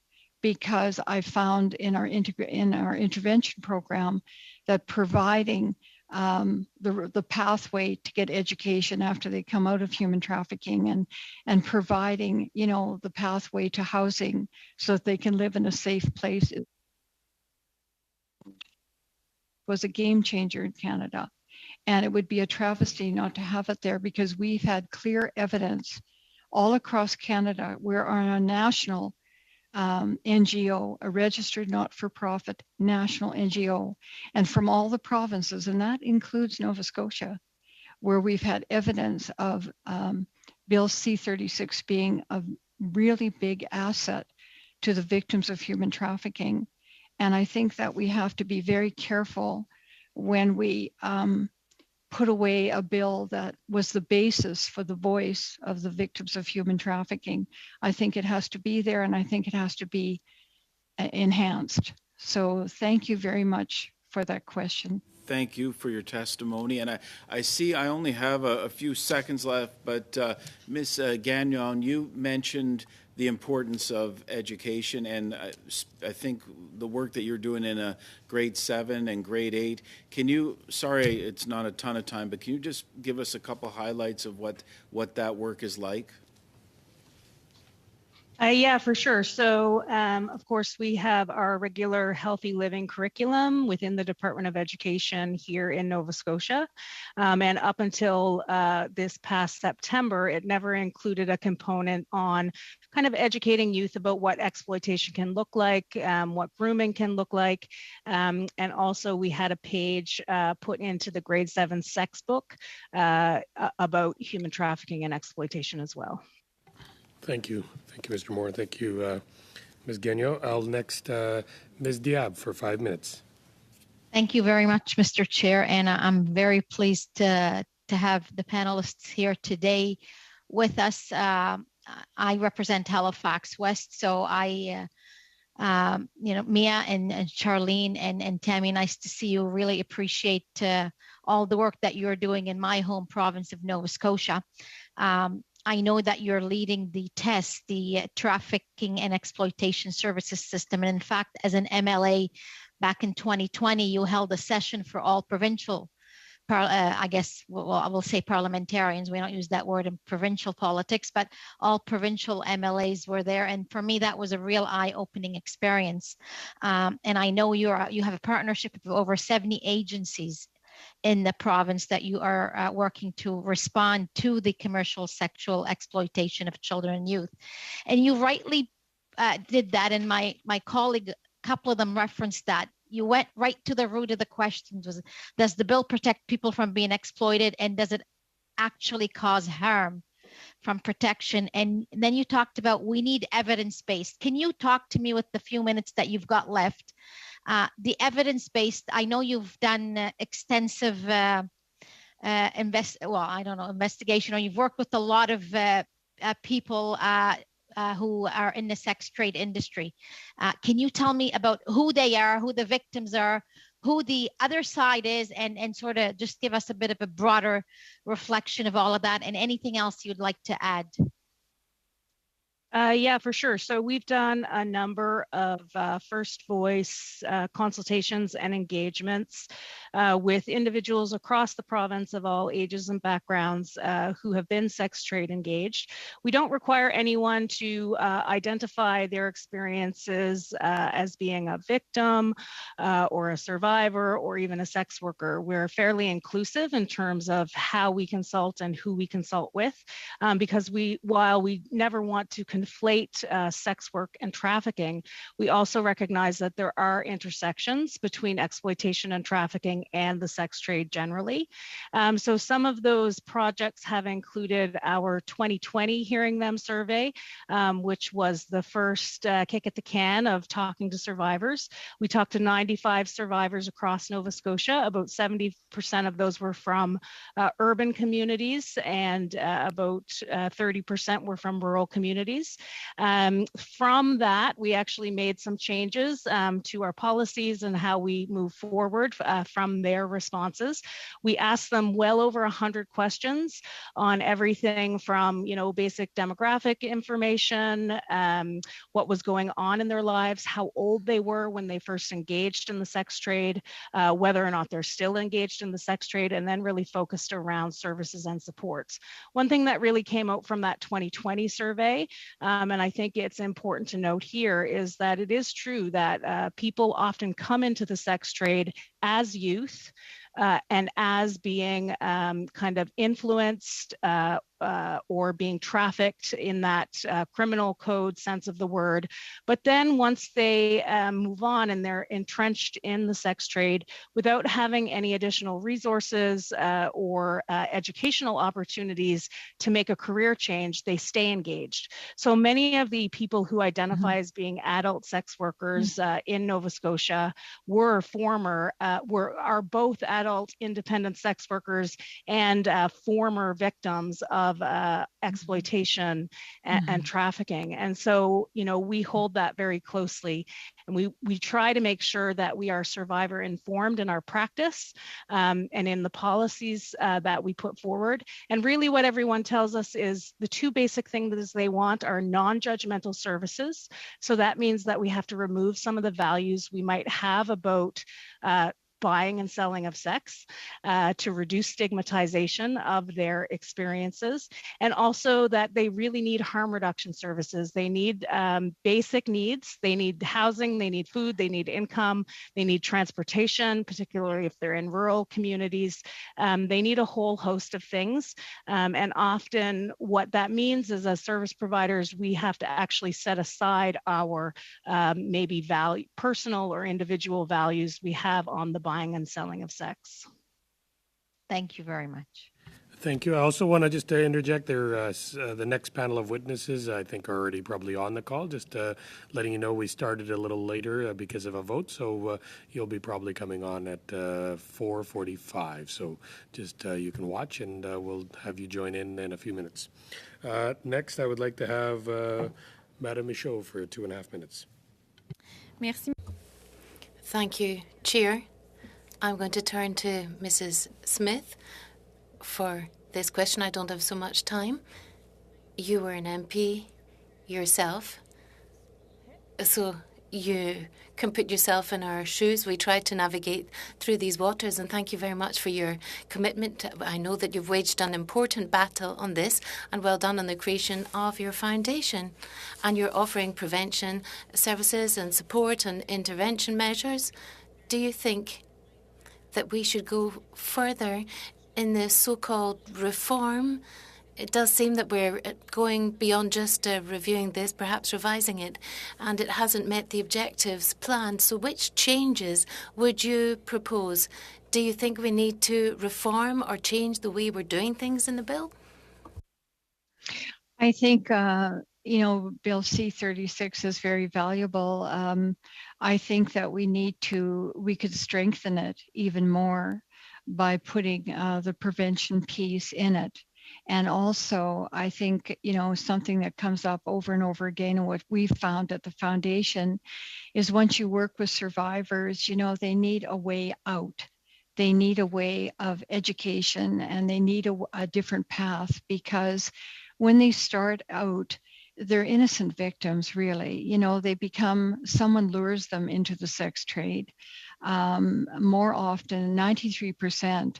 because I found in our intervention program that providing the pathway to get education after they come out of human trafficking and providing, you know, the pathway to housing so that they can live in a safe place was a game changer in Canada. And it would be a travesty not to have it there because we've had clear evidence all across Canada. We're on a national NGO, a registered not-for-profit national NGO, and from all the provinces, and that includes Nova Scotia, where we've had evidence of Bill C-36 being a really big asset to the victims of human trafficking. And I think that we have to be very careful when we put away a bill that was the basis for the voice of the victims of human trafficking. I think it has to be there, and I think it has to be enhanced. So thank you very much for that question. Thank you for your testimony. And I see I only have a few seconds left, but Ms. Gagnon, you mentioned the importance of education, and I think the work that you're doing in grade 7 and grade 8. Can you, sorry it's not a ton of time, but can you just give us a couple highlights of what that work is like? Yeah, for sure. So, of course, we have our regular healthy living curriculum within the Department of Education here in Nova Scotia. And up until this past September, it never included a component on kind of educating youth about what exploitation can look like, what grooming can look like. And also we had a page put into the grade 7 sex book about human trafficking and exploitation as well. Thank you. Thank you, Mr. Moore. Thank you, Ms. Gagnon. I'll next Ms. Diab for 5 minutes. Thank you very much, Mr. Chair, and I'm very pleased to have the panelists here today with us. I represent Halifax West, so I, Mia and Charlene and Tammy, nice to see you. Really appreciate all the work that you're doing in my home province of Nova Scotia. I know that you're leading the TESS, the Trafficking and Exploitation Services System. And in fact, as an MLA back in 2020, you held a session for all provincial, I will say parliamentarians. We don't use that word in provincial politics, but all provincial MLAs were there. And for me, that was a real eye-opening experience. And I know you have a partnership of over 70 agencies in the province that you are working to respond to the commercial sexual exploitation of children and youth. And you rightly did that, and my colleague, a couple of them referenced that. You went right to the root of the questions. Does the bill protect people from being exploited, and does it actually cause harm from protection? And then you talked about we need evidence-based. Can you talk to me with the few minutes that you've got left? The evidence-based, I know you've done extensive investigation, or you've worked with a lot of people who are in the sex trade industry. Can you tell me about who they are, who the victims are, who the other side is, and sort of just give us a bit of a broader reflection of all of that, and anything else you'd like to add? Yeah, for sure. So we've done a number of first voice consultations and engagements with individuals across the province of all ages and backgrounds who have been sex trade engaged. We don't require anyone to identify their experiences as being a victim or a survivor or even a sex worker. We're fairly inclusive in terms of how we consult and who we consult with, because while we never want to inflate sex work and trafficking, we also recognize that there are intersections between exploitation and trafficking and the sex trade generally. So some of those projects have included our 2020 Hearing Them survey, which was the first kick at the can of talking to survivors. We talked to 95 survivors across Nova Scotia. About 70% of those were from urban communities, and about 30% were from rural communities. From that, we actually made some changes to our policies and how we move forward from their responses. We asked them well over 100 questions on everything from, basic demographic information, what was going on in their lives, how old they were when they first engaged in the sex trade, whether or not they're still engaged in the sex trade, and then really focused around services and supports. One thing that really came out from that 2020 survey, and I think it's important to note here, is that it is true that people often come into the sex trade as youth and as being kind of influenced or being trafficked in that criminal code sense of the word. But then once they move on and they're entrenched in the sex trade without having any additional resources or educational opportunities to make a career change, they stay engaged. So many of the people who identify as being adult sex workers in Nova Scotia are both adult independent sex workers and former victims of exploitation and trafficking. And so, we hold that very closely, and we try to make sure that we are survivor informed in our practice and in the policies that we put forward. And really what everyone tells us is the two basic things they want are non-judgmental services. So that means that we have to remove some of the values we might have about buying and selling of sex to reduce stigmatization of their experiences, and also that they really need harm reduction services. They need basic needs. They need housing, they need food, they need income, they need transportation, particularly if they're in rural communities. They need a whole host of things. And often what that means is, as service providers, we have to actually set aside our maybe personal or individual values we have on the buying and selling of sex. Thank you very much. Thank you. I also want to just interject there. The next panel of witnesses, I think, are already probably on the call. Just letting you know we started a little later because of a vote, so you'll be probably coming on at 4:45. So just you can watch, and we'll have you join in a few minutes. Next, I would like to have Madame Michaud for 2.5 minutes. Merci. Thank you, Chair. I'm going to turn to Mrs. Smith for this question. I don't have so much time. You were an MP yourself, so you can put yourself in our shoes. We tried to navigate through these waters, and thank you very much for your commitment. I know that you've waged an important battle on this, and well done on the creation of your foundation. And you're offering prevention services and support and intervention measures. Do you think that we should go further in this so-called reform? It does seem that we're going beyond just reviewing this, perhaps revising it, and it hasn't met the objectives planned. So which changes would you propose? Do you think we need to reform or change the way we're doing things in the bill? I think, Bill C-36 is very valuable. I think that we could strengthen it even more by putting the prevention piece in it. And also, I think, something that comes up over and over again, and what we've found at the foundation is once you work with survivors, they need a way out. They need a way of education, and they need a different path, because when they start out, they're innocent victims, really. Someone lures them into the sex trade. More often, 93%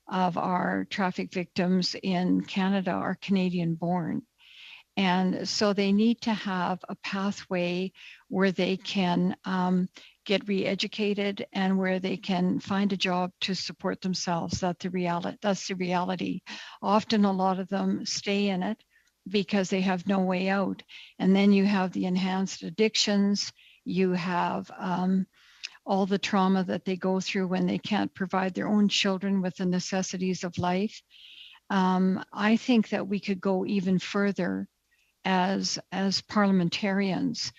of our traffic victims in Canada are Canadian born. And so they need to have a pathway where they can get re-educated and where they can find a job to support themselves. That's the reality. Often a lot of them stay in it because they have no way out. And then you have the enhanced addictions, you have all the trauma that they go through when they can't provide their own children with the necessities of life. I think that we could go even further as parliamentarians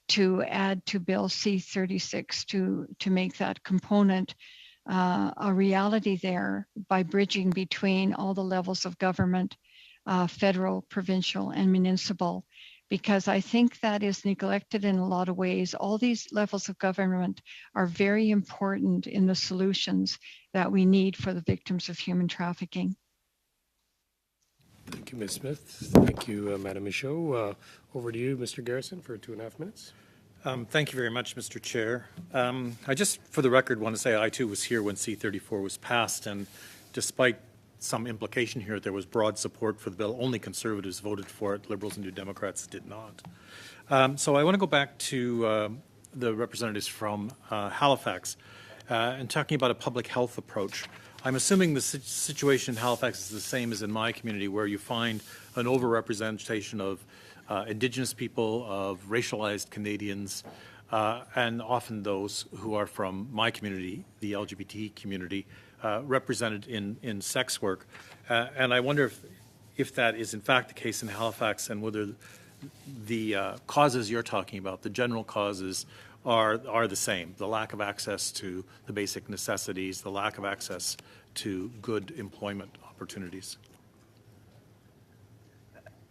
to add to Bill C-36 to make that component a reality there by bridging between all the levels of government, federal, provincial, and municipal, because I think that is neglected in a lot of ways. All these levels of government are very important in the solutions that we need for the victims of human trafficking. Thank you, Ms. Smith. Thank you, Madam Michaud. Over to you, Mr. Garrison, for 2.5 minutes. Thank you very much, Mr. Chair. I just, for the record, want to say I too was here when C-34 was passed, and despite some implication here, there was broad support for the bill. Only Conservatives voted for it. Liberals and New Democrats did not. So I want to go back to the representatives from Halifax and talking about a public health approach. I'm assuming the situation in Halifax is the same as in my community, where you find an overrepresentation of Indigenous people, of racialized Canadians, and often those who are from my community, the LGBT community, represented in sex work. And I wonder if that is in fact the case in Halifax, and whether the causes you're talking about, the general causes, are the same: the lack of access to the basic necessities, the lack of access to good employment opportunities.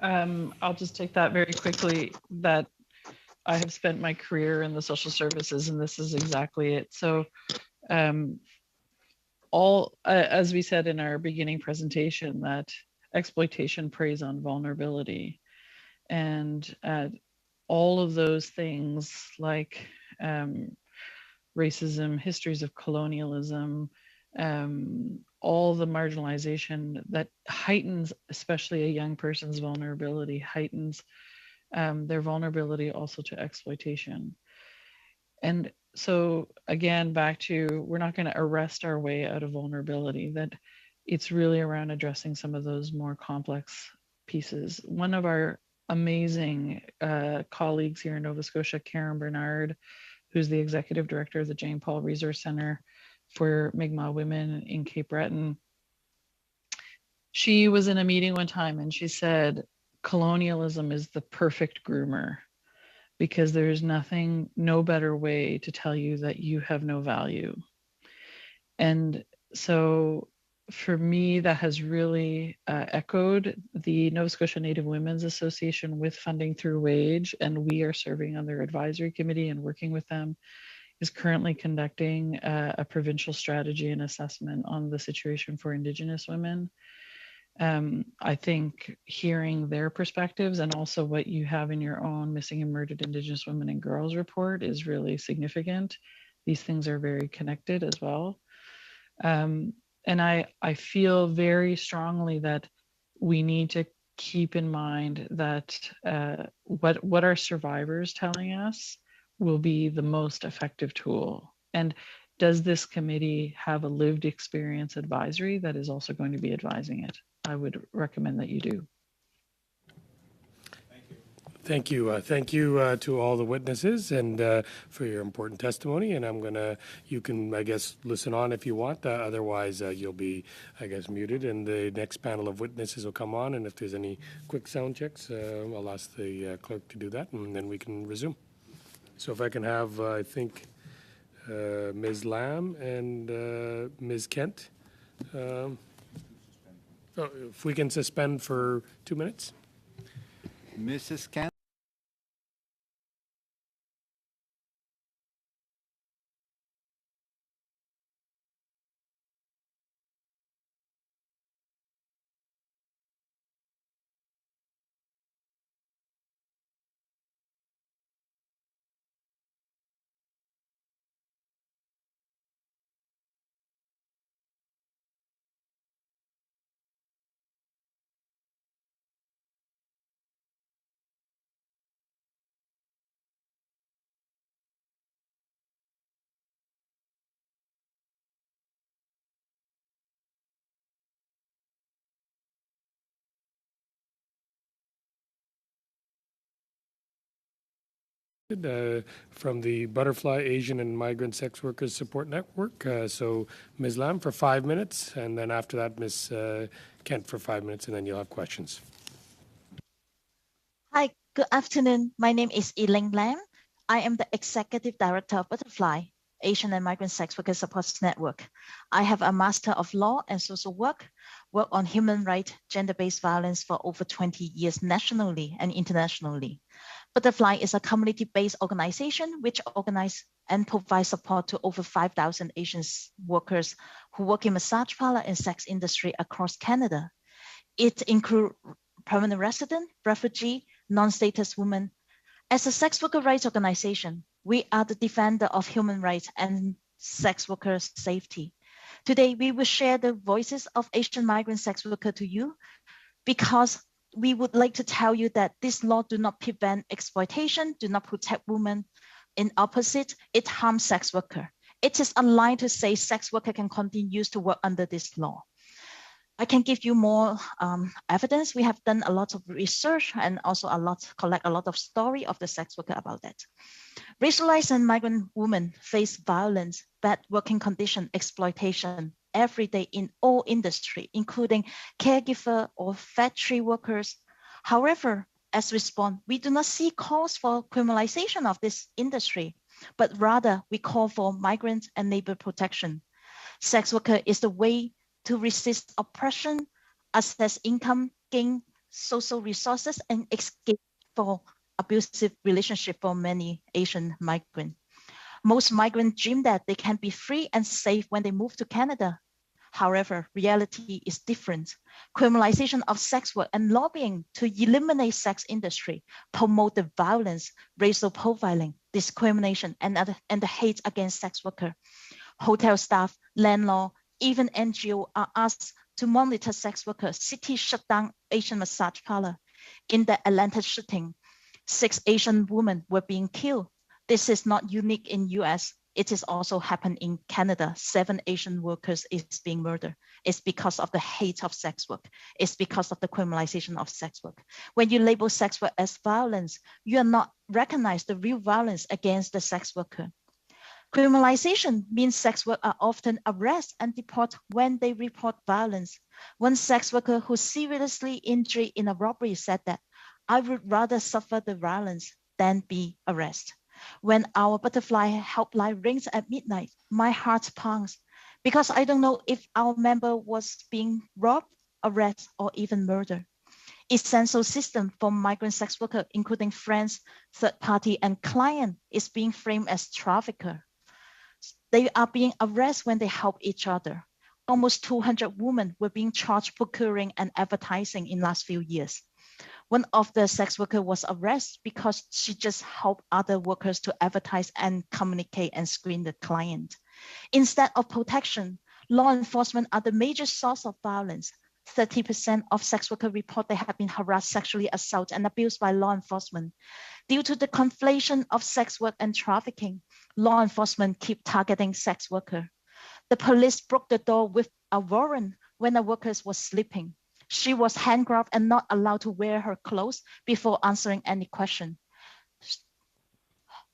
I'll just take that very quickly, that I have spent my career in the social services, and this is exactly it. So as we said in our beginning presentation, that exploitation preys on vulnerability, and all of those things like racism, histories of colonialism, all the marginalization that heightens, especially a young person's vulnerability, heightens their vulnerability also to exploitation. And so again, back to, we're not going to arrest our way out of vulnerability, that it's really around addressing some of those more complex pieces. One of our amazing colleagues here in Nova Scotia, Karen Bernard, who's the executive director of the Jane Paul Resource Center for Mi'kmaq women in Cape Breton. She was in a meeting one time and she said, colonialism is the perfect groomer, because there's no better way to tell you that you have no value. And so for me, that has really echoed the Nova Scotia Native Women's Association with funding through WAGE, and we are serving on their advisory committee and working with them, is currently conducting a provincial strategy and assessment on the situation for Indigenous women. I think hearing their perspectives, and also what you have in your own Missing and Murdered Indigenous Women and Girls report, is really significant. These things are very connected as well. And I feel very strongly that we need to keep in mind that what our survivors telling us will be the most effective tool. And does this committee have a lived experience advisory that is also going to be advising it? I would recommend that you do. Thank you. Thank you to all the witnesses and for your important testimony. And you can, I guess, listen on if you want. Otherwise, you'll be, I guess, muted. And the next panel of witnesses will come on. And if there's any quick sound checks, I'll ask the clerk to do that, and then we can resume. So if I can have, I think, Ms. Lamb and Ms. Kent. If we can suspend for 2 minutes. Mrs. Kent. from the Butterfly Asian and Migrant Sex Workers Support Network. So Ms. Lam for 5 minutes, and then after that, Ms. Kent for 5 minutes, and then you'll have questions. Hi, good afternoon. My name is Elaine Lam. I am the Executive Director of Butterfly Asian and Migrant Sex Workers Support Network. I have a Master of Law and Social Work on human rights, gender-based violence for over 20 years nationally and internationally. Butterfly is a community-based organization which organizes and provides support to over 5,000 Asian workers who work in massage parlor and sex industry across Canada. It includes permanent resident, refugee, non-status women. As a sex worker rights organization, we are the defender of human rights and sex workers' safety. Today, we will share the voices of Asian migrant sex workers to you because we would like to tell you that this law do not prevent exploitation, do not protect women. In opposite, it harms sex worker. It is a lie to say sex worker can continue to work under this law. I can give you more evidence. We have done a lot of research and also collect a lot of story of the sex worker about that. Racialized and migrant women face violence, bad working condition, exploitation every day in all industry, including caregiver or factory workers. However, as response, we do not see calls for criminalization of this industry, but rather we call for migrant and labor protection. Sex worker is the way to resist oppression, access income, gain social resources, and escape for abusive relationship for many Asian migrants. Most migrants dream that they can be free and safe when they move to Canada. However, reality is different. Criminalization of sex work and lobbying to eliminate sex industry promote the violence, racial profiling, discrimination, and the hate against sex workers. Hotel staff, landlord, even NGO are asked to monitor sex workers. City shut down Asian massage parlor. In the Atlanta shooting, 6 Asian women were being killed. This is not unique in US. It is also happened in Canada. 7 Asian workers is being murdered. It's because of the hate of sex work. It's because of the criminalization of sex work. When you label sex work as violence, you are not recognize the real violence against the sex worker. Criminalization means sex workers are often arrested and deported when they report violence. One sex worker who seriously injured in a robbery said that, "I would rather suffer the violence than be arrested." When our butterfly helpline rings at midnight, my heart pounds because I don't know if our member was being robbed, arrested, or even murdered. Essential system for migrant sex workers, including friends, third party, and client, is being framed as trafficker. They are being arrested when they help each other. Almost 200 women were being charged procuring and advertising in last few years. One of the sex workers was arrested because she just helped other workers to advertise and communicate and screen the client. Instead of protection, law enforcement are the major source of violence. 30% of sex workers report they have been harassed, sexually assaulted, and abused by law enforcement. Due to the conflation of sex work and trafficking, law enforcement keep targeting sex workers. The police broke the door with a warrant when a worker was sleeping. She was handcuffed and not allowed to wear her clothes before answering any question.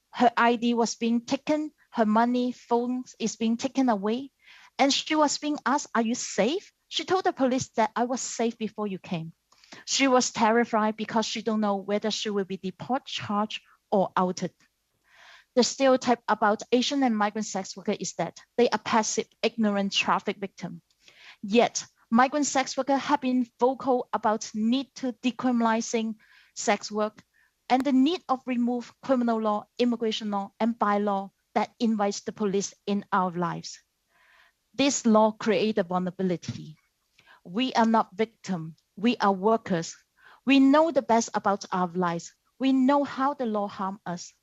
Her ID was being taken, her money, phones is being taken away, and she was being asked, "Are you safe?" She told the police that I was safe before you came. She was terrified because she don't know whether she will be deported, charged, or outed. The stereotype about Asian and migrant sex workers is that they are passive, ignorant traffic victims. Yet, migrant sex workers have been vocal about need to decriminalizing sex work and the need of remove criminal law, immigration law, and bylaw that invites the police in our lives. This law creates a vulnerability. We are not victims, we are workers. We know the best about our lives. We know how the law harms us.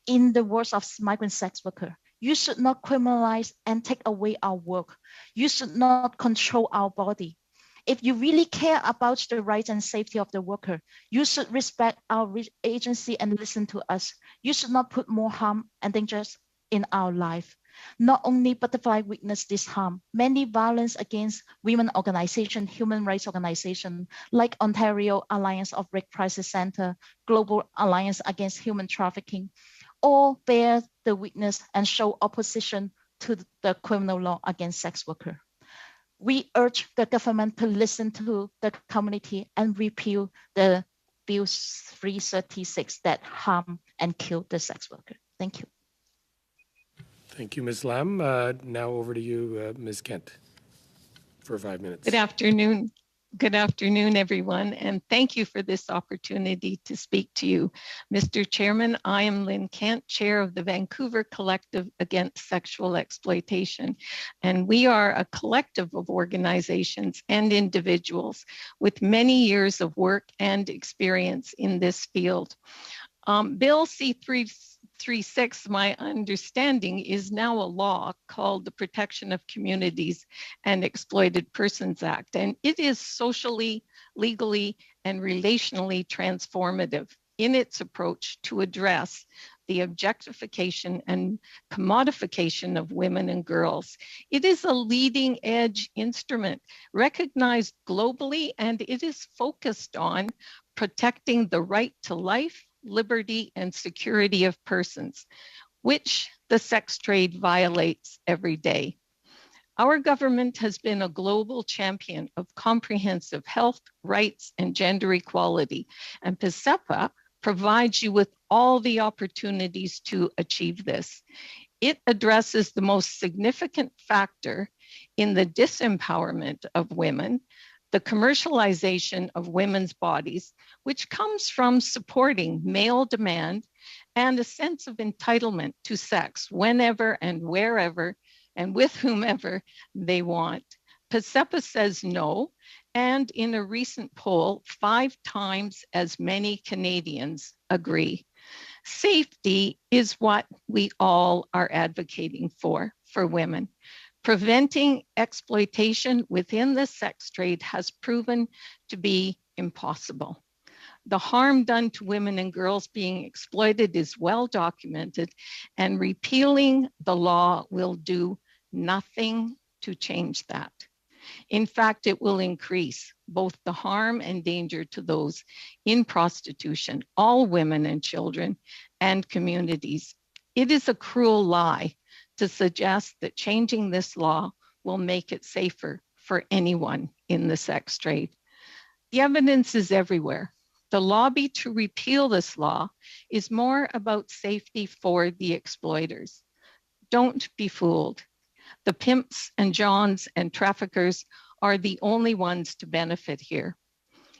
In the words of migrant sex workers, you should not criminalize and take away our work. You should not control our body. If you really care about the rights and safety of the worker, you should respect our agency and listen to us. You should not put more harm and dangers in our life. Not only Butterfly witnessed this harm, many violence against women organizations, human rights organizations like Ontario Alliance of Rape Crisis Center, Global Alliance Against Human Trafficking, all bear the witness and show opposition to the criminal law against sex workers. We urge the government to listen to the community and repeal the Bill 336 that harm and kill the sex worker. Thank you. Thank you, Ms. Lam. Now over to you, Ms. Kent, for 5 minutes. Good afternoon. Good afternoon, everyone, and thank you for this opportunity to speak to you. Mr. Chairman, I am Lynn Kent, Chair of the Vancouver Collective Against Sexual Exploitation, and we are a collective of organizations and individuals with many years of work and experience in this field. Bill C-336, my understanding, is now a law called the Protection of Communities and Exploited Persons Act, and it is socially, legally, and relationally transformative in its approach to address the objectification and commodification of women and girls. It is a leading edge instrument recognized globally, and it is focused on protecting the right to life, liberty, and security of persons, which the sex trade violates every day. Our government has been a global champion of comprehensive health, rights, and gender equality, and PSEPA provides you with all the opportunities to achieve this. It addresses the most significant factor in the disempowerment of women, the commercialization of women's bodies, which comes from supporting male demand and a sense of entitlement to sex whenever and wherever and with whomever they want. PSEPA says no, and in a recent poll, 5 times as many Canadians agree. Safety is what we all are advocating for women. Preventing exploitation within the sex trade has proven to be impossible. The harm done to women and girls being exploited is well documented, and repealing the law will do nothing to change that. In fact, it will increase both the harm and danger to those in prostitution, all women and children, and communities. It is a cruel lie to suggest that changing this law will make it safer for anyone in the sex trade. The evidence is everywhere. The lobby to repeal this law is more about safety for the exploiters. Don't be fooled. The pimps and johns and traffickers are the only ones to benefit here.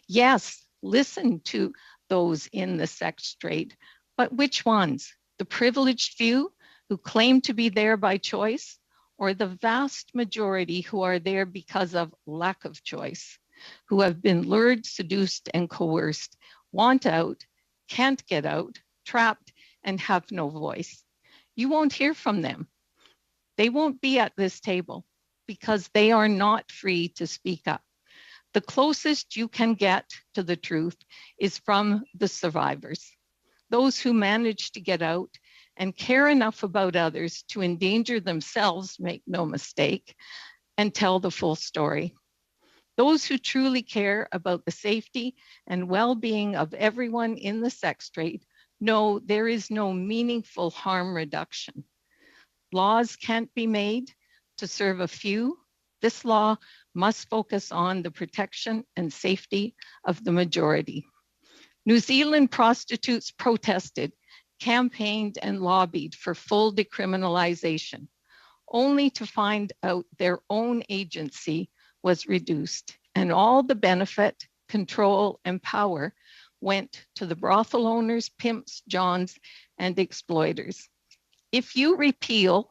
Yes, listen to those in the sex trade, but which ones? The privileged few who claim to be there by choice, or the vast majority who are there because of lack of choice, who have been lured, seduced, and coerced, want out, can't get out, trapped, and have no voice. You won't hear from them. They won't be at this table because they are not free to speak up. The closest you can get to the truth is from the survivors, those who manage to get out and care enough about others to endanger themselves, make no mistake, and tell the full story. Those who truly care about the safety and well-being of everyone in the sex trade know there is no meaningful harm reduction. Laws can't be made to serve a few. This law must focus on the protection and safety of the majority. New Zealand prostitutes protested, campaigned, and lobbied for full decriminalization, only to find out their own agency was reduced, and all the benefit, control, and power went to the brothel owners, pimps, johns, and exploiters. If you repeal,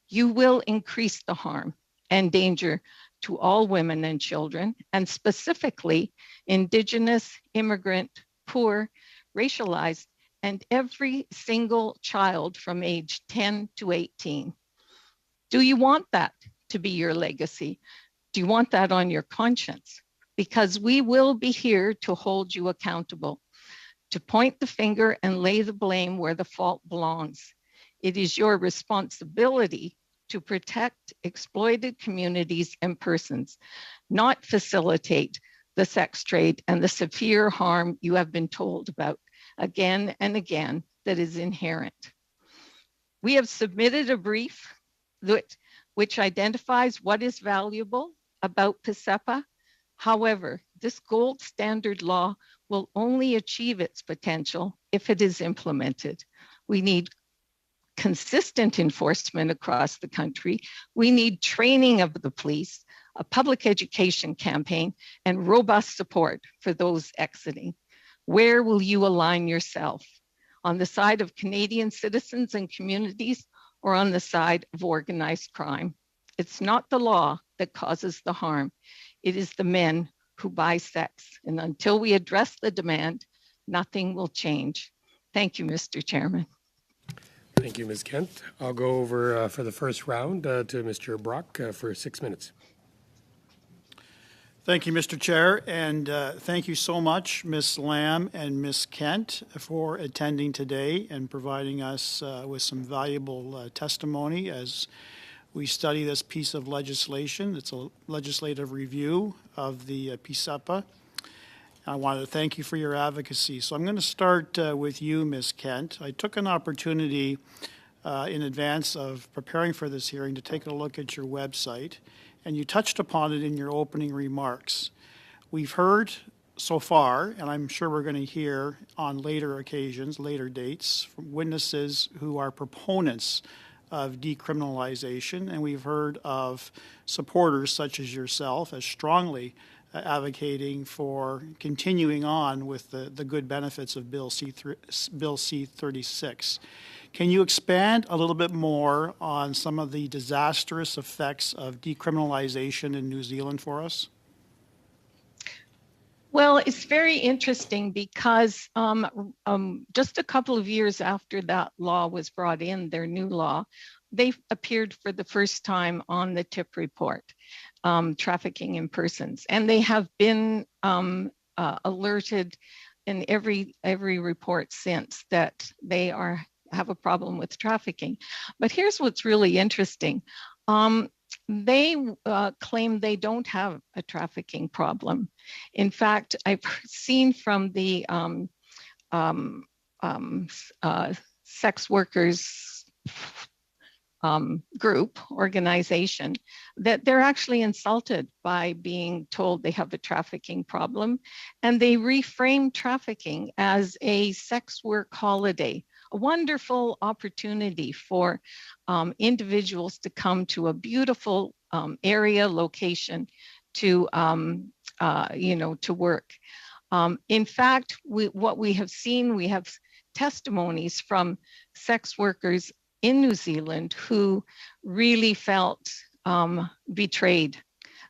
you will increase the harm and danger to all women and children, and specifically Indigenous, immigrant, poor, racialized, and every single child from age 10 to 18. Do you want that to be your legacy? Do you want that on your conscience? Because we will be here to hold you accountable, to point the finger and lay the blame where the fault belongs. It is your responsibility to protect exploited communities and persons, not facilitate the sex trade and the severe harm you have been told about again and again that is inherent. We have submitted a brief which identifies what is valuable about PSEPA. However, this gold standard law will only achieve its potential if it is implemented. We need consistent enforcement across the country. We need training of the police, a public education campaign, and robust support for those exiting. Where will you align yourself? On the side of Canadian citizens and communities, or on the side of organized crime? It's not the law that causes the harm. It is the men who buy sex. And until we address the demand, nothing will change. Thank you, Mr. Chairman. Thank you, Ms. Kent. I'll go over for the first round to Mr. Brock for 6 minutes. Thank you, Mr. Chair, and thank you so much, Ms. Lamb and Ms. Kent, for attending today and providing us with some valuable testimony as we study this piece of legislation. It's a legislative review of the PSEPA. I wanted to thank you for your advocacy. So I'm going to start with you, Ms. Kent. I took an opportunity in advance of preparing for this hearing to take a look at your website, and you touched upon it in your opening remarks. We've heard so far, and I'm sure we're going to hear on later occasions, later dates, from witnesses who are proponents of decriminalization, and we've heard of supporters such as yourself as strongly advocating for continuing on with the good benefits of Bill C-36. Can you expand a little bit more on some of the disastrous effects of decriminalization in New Zealand for us? Well, it's very interesting because just a couple of years after that law was brought in, their new law, they appeared for the first time on the TIP report, trafficking in persons. And they have been alerted in every report since that they have a problem with trafficking. But here's what's really interesting. They claim they don't have a trafficking problem. In fact, I've seen from the sex workers organization that they're actually insulted by being told they have a trafficking problem, and they reframe trafficking as a sex work holiday, a wonderful opportunity for individuals to come to a beautiful area location to to work. In fact, what we have seen, we have testimonies from sex workers in New Zealand who really felt betrayed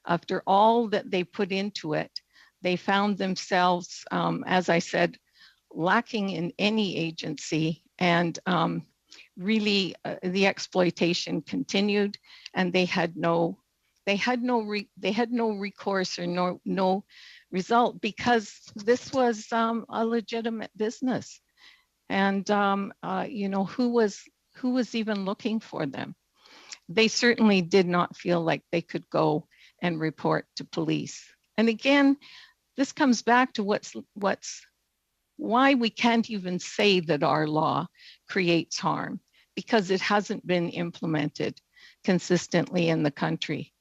after all that they put into it. They found themselves, as I said, lacking in any agency, and really the exploitation continued, and they had no recourse or no result, because this was a legitimate business, and who was even looking for them? They certainly did not feel like they could go and report to police. And again, this comes back to why we can't even say that our law creates harm, because it hasn't been implemented consistently in the country.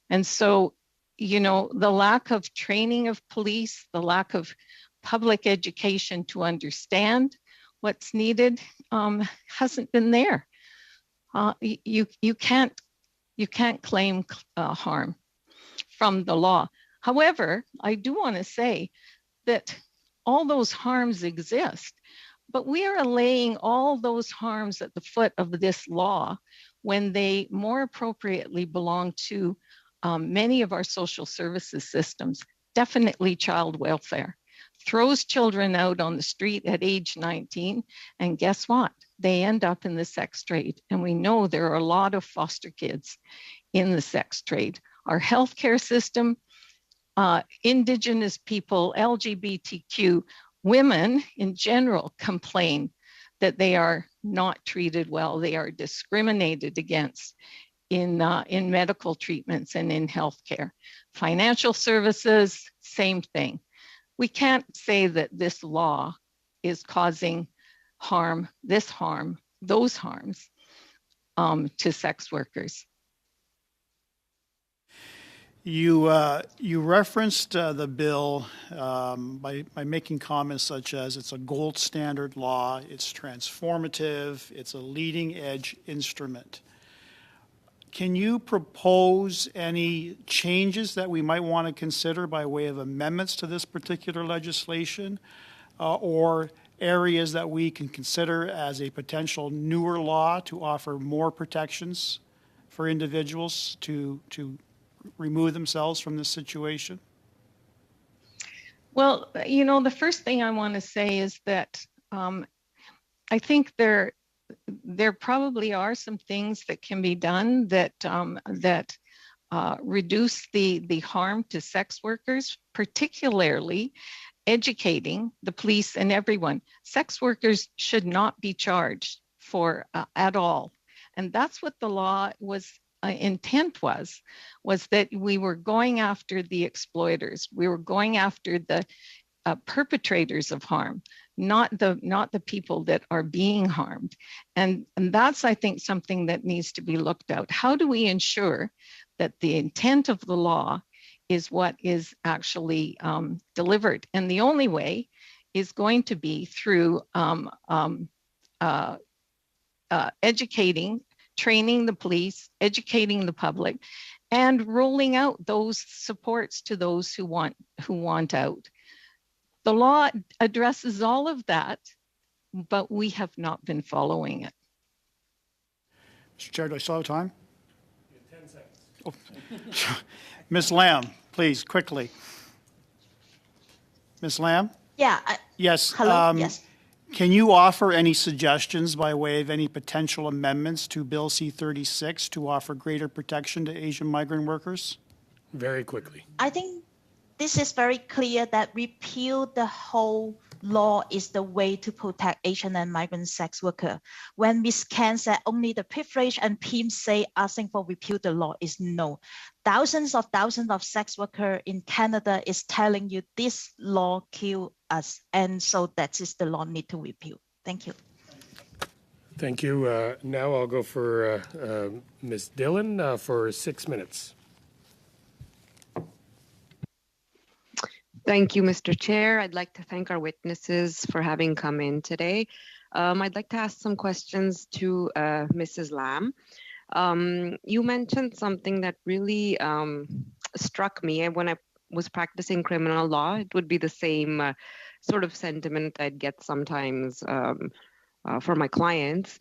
And so, the lack of training of police, the lack of public education to understand what's needed hasn't been there. You can't claim harm from the law. However, I do want to say that all those harms exist, but we are allaying all those harms at the foot of this law when they more appropriately belong to many of our social services systems, definitely child welfare. Throws children out on the street at age 19, and guess what? They end up in the sex trade. And we know there are a lot of foster kids in the sex trade. Our healthcare system, Indigenous people, LGBTQ, women in general complain that they are not treated well. They are discriminated against in medical treatments and in healthcare. Financial services, same thing. We can't say that this law is causing harm, this harm, those harms to sex workers. You referenced the bill by making comments such as it's a gold standard law, it's transformative, it's a leading edge instrument. Can you propose any changes that we might want to consider by way of amendments to this particular legislation, or areas that we can consider as a potential newer law to offer more protections for individuals to remove themselves from this situation? Well, you know, the first thing I want to say is that I think there probably are some things that can be done that reduce the harm to sex workers, particularly educating the police and everyone. Sex workers should not be charged for at all. And that's what the law was intent was that we were going after the exploiters. We were going after the perpetrators of harm, not the people that are being harmed. And that's, I think, something that needs to be looked at. How do we ensure that the intent of the law is what is actually delivered? And the only way is going to be through educating, training the police, educating the public, and rolling out those supports to those who want out. The law addresses all of that, but we have not been following it. Mr. Chair, do I still have time? 10 seconds. Oh. Ms. Lamb, please, quickly. Ms. Lamb? Yeah. Yes. Hello. Yes. Can you offer any suggestions by way of any potential amendments to Bill C-36 to offer greater protection to Asian migrant workers? Very quickly. I think this is very clear that repeal the whole law is the way to protect Asian and migrant sex workers. When Ms. Ken said only the privilege and pimps say asking for repeal the law is no. Thousands of sex workers in Canada is telling you this law kill us, and so that is the law need to repeal. Thank you. Thank you. Now I'll go for Ms. Dillon for 6 minutes. Thank you, Mr. Chair. I'd like to thank our witnesses for having come in today. I'd like to ask some questions to Mrs. Lamb. You mentioned something that really struck me. When I was practicing criminal law, it would be the same sort of sentiment I'd get sometimes for my clients.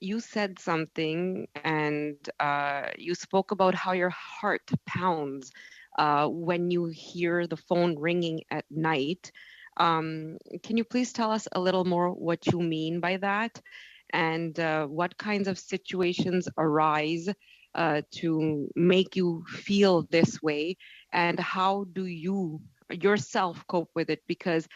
You said something, and you spoke about how your heart pounds when you hear the phone ringing at night. Can you please tell us a little more what you mean by that, and what kinds of situations arise to make you feel this way, and how do you yourself cope with it? Because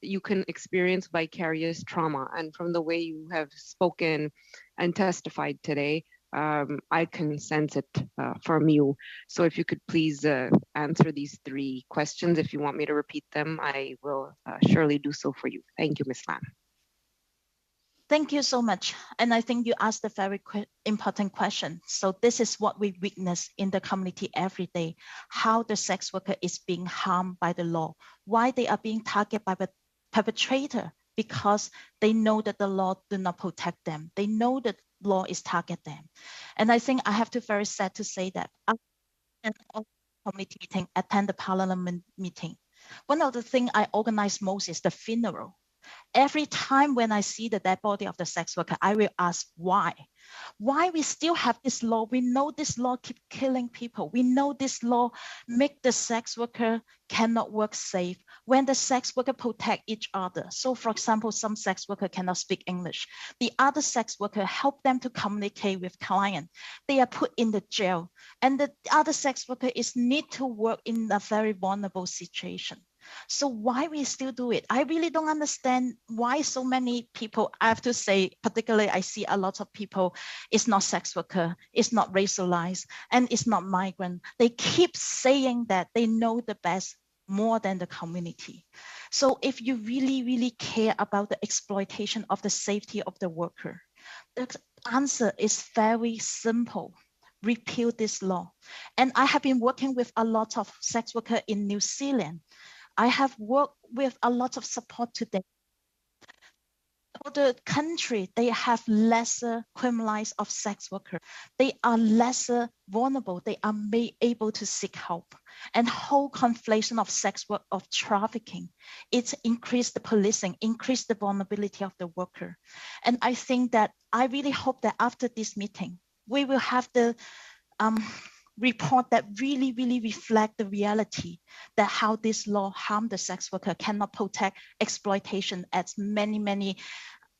you can experience vicarious trauma, and from the way you have spoken and testified today, I can sense it from you. So if you could please answer these 3 questions. If you want me to repeat them, I will surely do so for you. Thank you, Ms. Lamb. Thank you so much. And I think you asked a very important question. So this is what we witness in the community every day, how the sex worker is being harmed by the law, why they are being targeted by the perpetrator, because they know that the law do not protect them. They know that law is target them. And I think I have to very sad to say that and committee meeting, attend the parliament meeting. One of the things I organize most is the funeral. Every time when I see the dead body of the sex worker, I will ask why. Why we still have this law? We know this law keep killing people. We know this law make the sex worker cannot work safe when the sex worker protect each other. So for example, some sex worker cannot speak English. The other sex worker help them to communicate with client. They are put in the jail. And the other sex worker is need to work in a very vulnerable situation. So why we still do it? I really don't understand why so many people, I have to say, particularly I see a lot of people, it's not sex worker, it's not racialized, and it's not migrant. They keep saying that they know the best more than the community. So if you really, really care about the exploitation of the safety of the worker, the answer is very simple. Repeal this law. And I have been working with a lot of sex workers in New Zealand. I have worked with a lot of support today. For the country, they have lesser criminalized of sex workers. They are lesser vulnerable. They are able to seek help. And whole conflation of sex work, of trafficking, it's increased the policing, increased the vulnerability of the worker. And I think that I really hope that after this meeting, we will have the report that really, really reflect the reality that how this law harm the sex worker, cannot protect exploitation as many,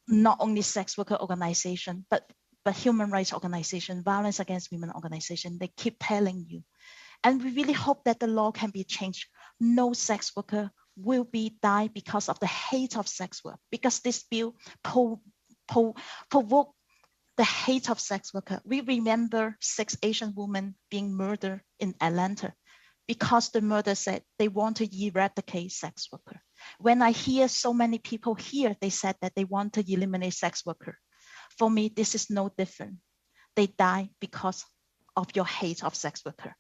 not only sex worker organization, but human rights organization, violence against women organization, they keep telling you. And we really hope that the law can be changed. No sex worker will be die because of the hate of sex work, because this bill provoke the hate of sex worker. We remember 6 Asian women being murdered in Atlanta because the murder said they want to eradicate sex worker. When I hear so many people here, they said that they want to eliminate sex worker. For me, this is no different. They die because of your hate of sex worker.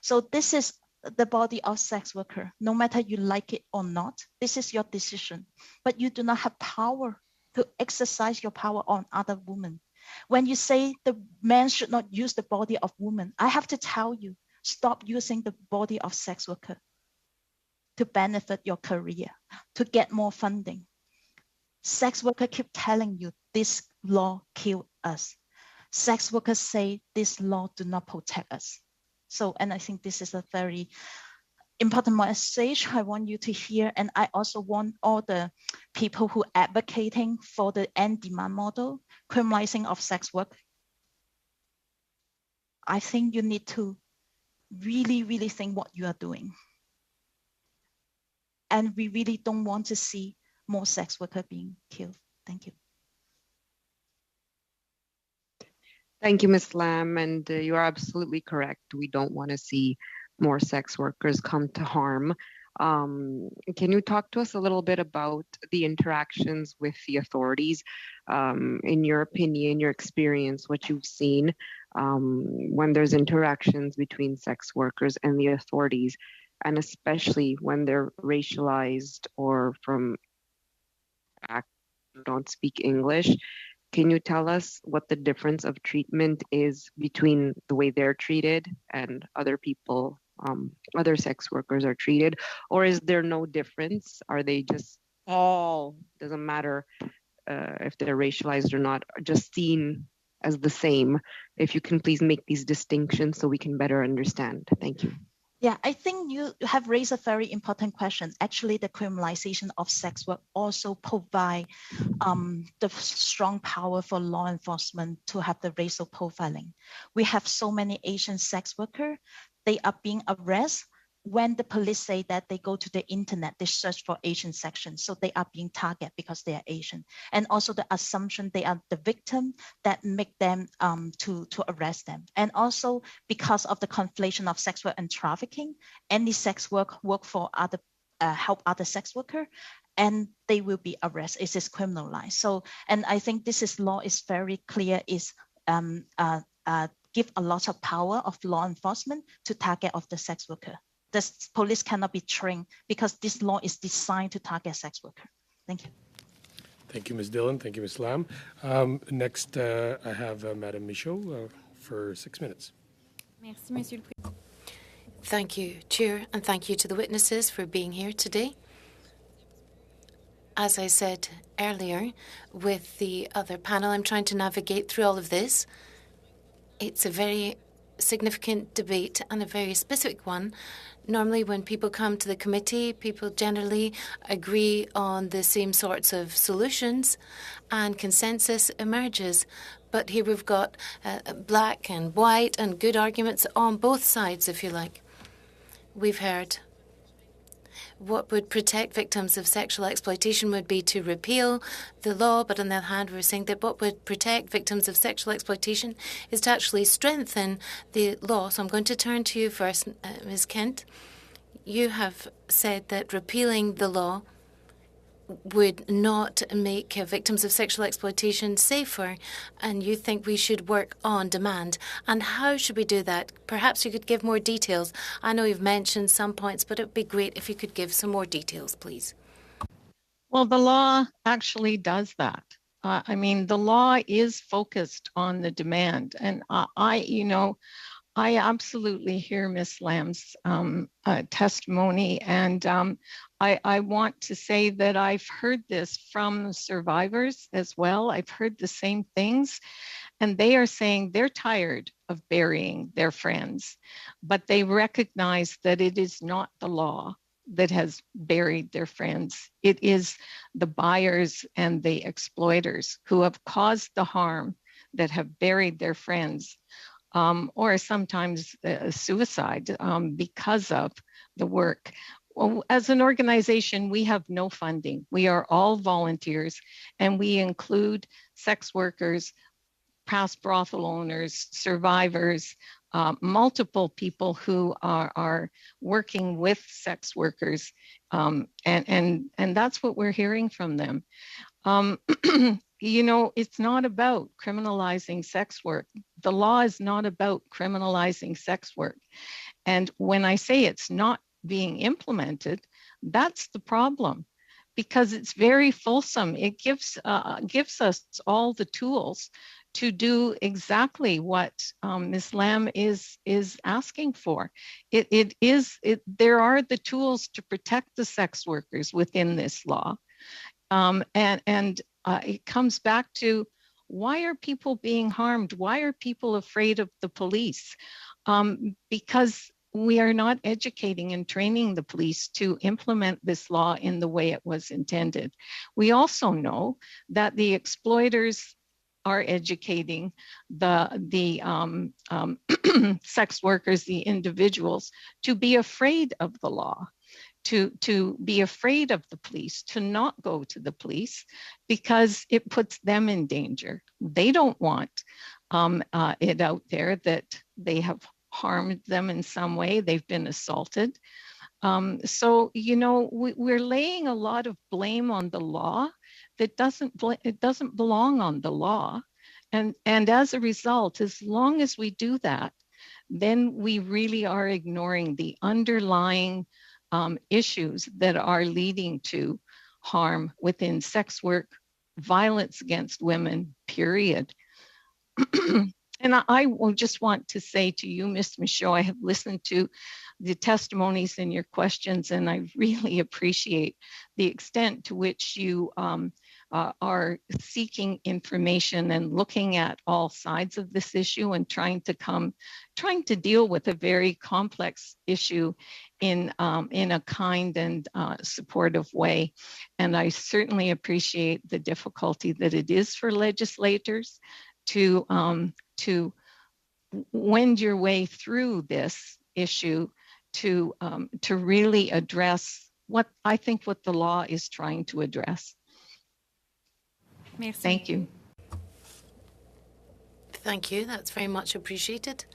So this is the body of sex worker. No matter you like it or not, this is your decision. But you do not have power to exercise your power on other women. When you say the man should not use the body of women, I have to tell you, stop using the body of sex worker to benefit your career, to get more funding. Sex workers keep telling you this law kill us. Sex workers say this law do not protect us. So, and I think this is a very important message I want you to hear. And I also want all the people who are advocating for the end demand model, criminalizing of sex work. I think you need to really, really think what you are doing. And we really don't want to see more sex workers being killed. Thank you. Thank you, Ms. Lam, and you are absolutely correct. We don't want to see more sex workers come to harm. Can you talk to us a little bit about the interactions with the authorities? In your opinion, your experience, what you've seen when there's interactions between sex workers and the authorities, and especially when they're racialized or from don't speak English. Can you tell us what the difference of treatment is between the way they're treated and other people, other sex workers are treated? Or is there no difference? Are they just all, doesn't matter if they're racialized or not, just seen as the same? If you can please make these distinctions so we can better understand. Thank you. Yeah, I think you have raised a very important question. Actually, the criminalization of sex work also provide the strong power for law enforcement to have the racial profiling. We have so many Asian sex workers, they are being arrested. When the police say that they go to the internet, they search for Asian sections. So they are being targeted because they are Asian. And also the assumption they are the victim that make them to arrest them. And also because of the conflation of sex work and trafficking, any sex work for other, help other sex worker, and they will be arrested. It is criminalized. So, and I think this law is very clear, is give a lot of power of law enforcement to target of the sex worker. The police cannot be trained because this law is designed to target sex worker. Thank you. Thank you, Ms. Dillon. Thank you, Ms. Lam. Next, I have Madame Michaud for 6 minutes. Merci, Monsieur le Président. Thank you, Chair, and thank you to the witnesses for being here today. As I said earlier, with the other panel, I'm trying to navigate through all of this. It's a very significant debate and a very specific one. Normally, when people come to the committee, people generally agree on the same sorts of solutions and consensus emerges. But here we've got black and white and good arguments on both sides, if you like. We've heard what would protect victims of sexual exploitation would be to repeal the law, but on the other hand, we're saying that what would protect victims of sexual exploitation is to actually strengthen the law. So I'm going to turn to you first, Ms. Kent. You have said that repealing the law would not make victims of sexual exploitation safer, and you think we should work on demand. And how should we do that? Perhaps you could give more details. I know you've mentioned some points, but it would be great if you could give some more details, please. Well, the law actually does that. I mean, the law is focused on the demand. And I absolutely hear Ms. Lamb's testimony. And I want to say that I've heard this from survivors as well. I've heard the same things. And they are saying they're tired of burying their friends, but they recognize that it is not the law that has buried their friends. It is the buyers and the exploiters who have caused the harm that have buried their friends, or sometimes suicide because of the work. Well, as an organization, we have no funding. We are all volunteers, and we include sex workers, past brothel owners, survivors, multiple people who are working with sex workers, and that's what we're hearing from them. It's not about criminalizing sex work. The law is not about criminalizing sex work. And when I say it's not being implemented, that's the problem, because it's very fulsome. It gives us all the tools to do exactly what Ms. Lamb is asking for. There are the tools to protect the sex workers within this law. It comes back to, why are people being harmed? Why are people afraid of the police? Because we are not educating and training the police to implement this law in the way it was intended. We also know that the exploiters are educating the sex workers, the individuals, to be afraid of the law, to be afraid of the police, to not go to the police, because it puts them in danger. They don't want it out there that they have harmed them in some way, they've been assaulted. So, we're laying a lot of blame on the law that doesn't belong on the law. And as a result, as long as we do that, then we really are ignoring the underlying issues that are leading to harm within sex work, violence against women, period. And I will just want to say to you, Ms. Michaud, I have listened to the testimonies and your questions, and I really appreciate the extent to which you are seeking information and looking at all sides of this issue and trying to deal with a very complex issue in a kind and supportive way. And I certainly appreciate the difficulty that it is for legislators to wend your way through this issue to really address what I think what the law is trying to address. Merci. Thank you. Thank you. That's very much appreciated.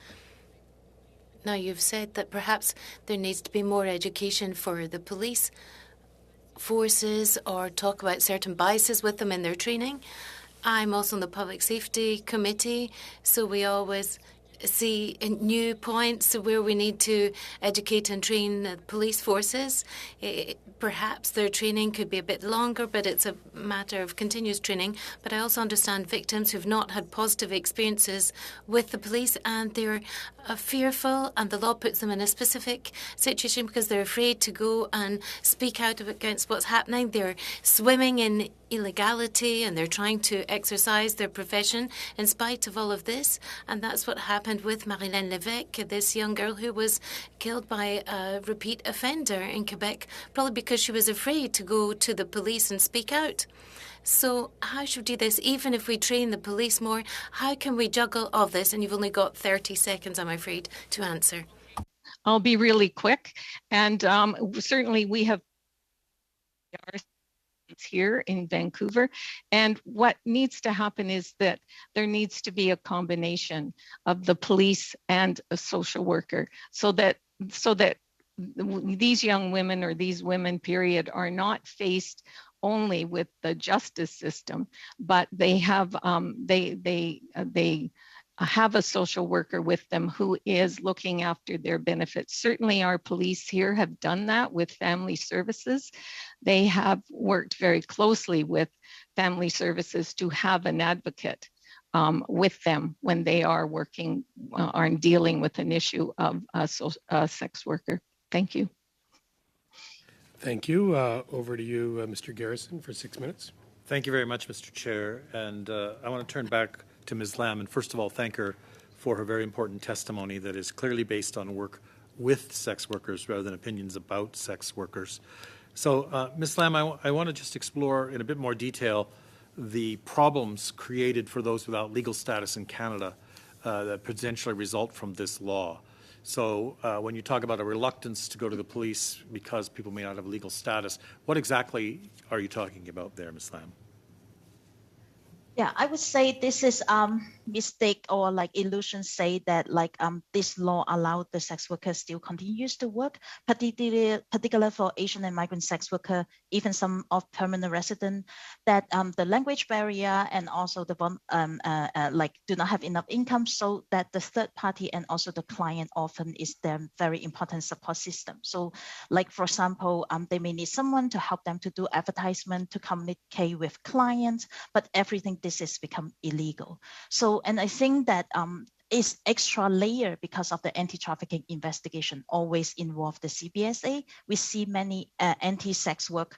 Now, you've said that perhaps there needs to be more education for the police forces, or talk about certain biases with them in their training. I'm also on the Public Safety Committee, so we always see new points where we need to educate and train the police forces. Perhaps their training could be a bit longer, but it's a matter of continuous training. But I also understand victims who've not had positive experiences with the police, and they're fearful, and the law puts them in a specific situation because they're afraid to go and speak out against what's happening. They're swimming in illegality, and they're trying to exercise their profession in spite of all of this. And that's what happened with Marilyn Lévesque, this young girl who was killed by a repeat offender in Quebec, probably because she was afraid to go to the police and speak out. So how should we do this? Even if we train the police more, how can we juggle all this? And you've only got 30 seconds, I'm afraid, to answer. I'll be really quick. And certainly we have are here in Vancouver. And what needs to happen is that there needs to be a combination of the police and a social worker so that these young women or these women period are not faced only with the justice system, but they have have a social worker with them who is looking after their benefits. Certainly our police here have done that with family services. They have worked very closely with family services to have an advocate with them when they are working or dealing with an issue of a sex worker. Thank you. Thank you. Over to you, Mr. Garrison, for 6 minutes. Thank you very much, Mr. Chair. And I want to turn back to Ms. Lamb and first of all thank her for her very important testimony that is clearly based on work with sex workers rather than opinions about sex workers. So Ms. Lamb, I want to just explore in a bit more detail the problems created for those without legal status in Canada that potentially result from this law. So when you talk about a reluctance to go to the police because people may not have legal status, what exactly are you talking about there, Ms. Lamb? Yeah, I would say this is mistake or like illusion say that like this law allowed the sex workers still continues to work, particularly for Asian and migrant sex worker, even some of permanent resident, that the language barrier and also the like do not have enough income, so that the third party and also the client often is their very important support system. So like for example, they may need someone to help them to do advertisement, to communicate with clients, but everything this has become illegal. So, and I think that is extra layer because of the anti-trafficking investigation always involve the CBSA. We see many anti-sex work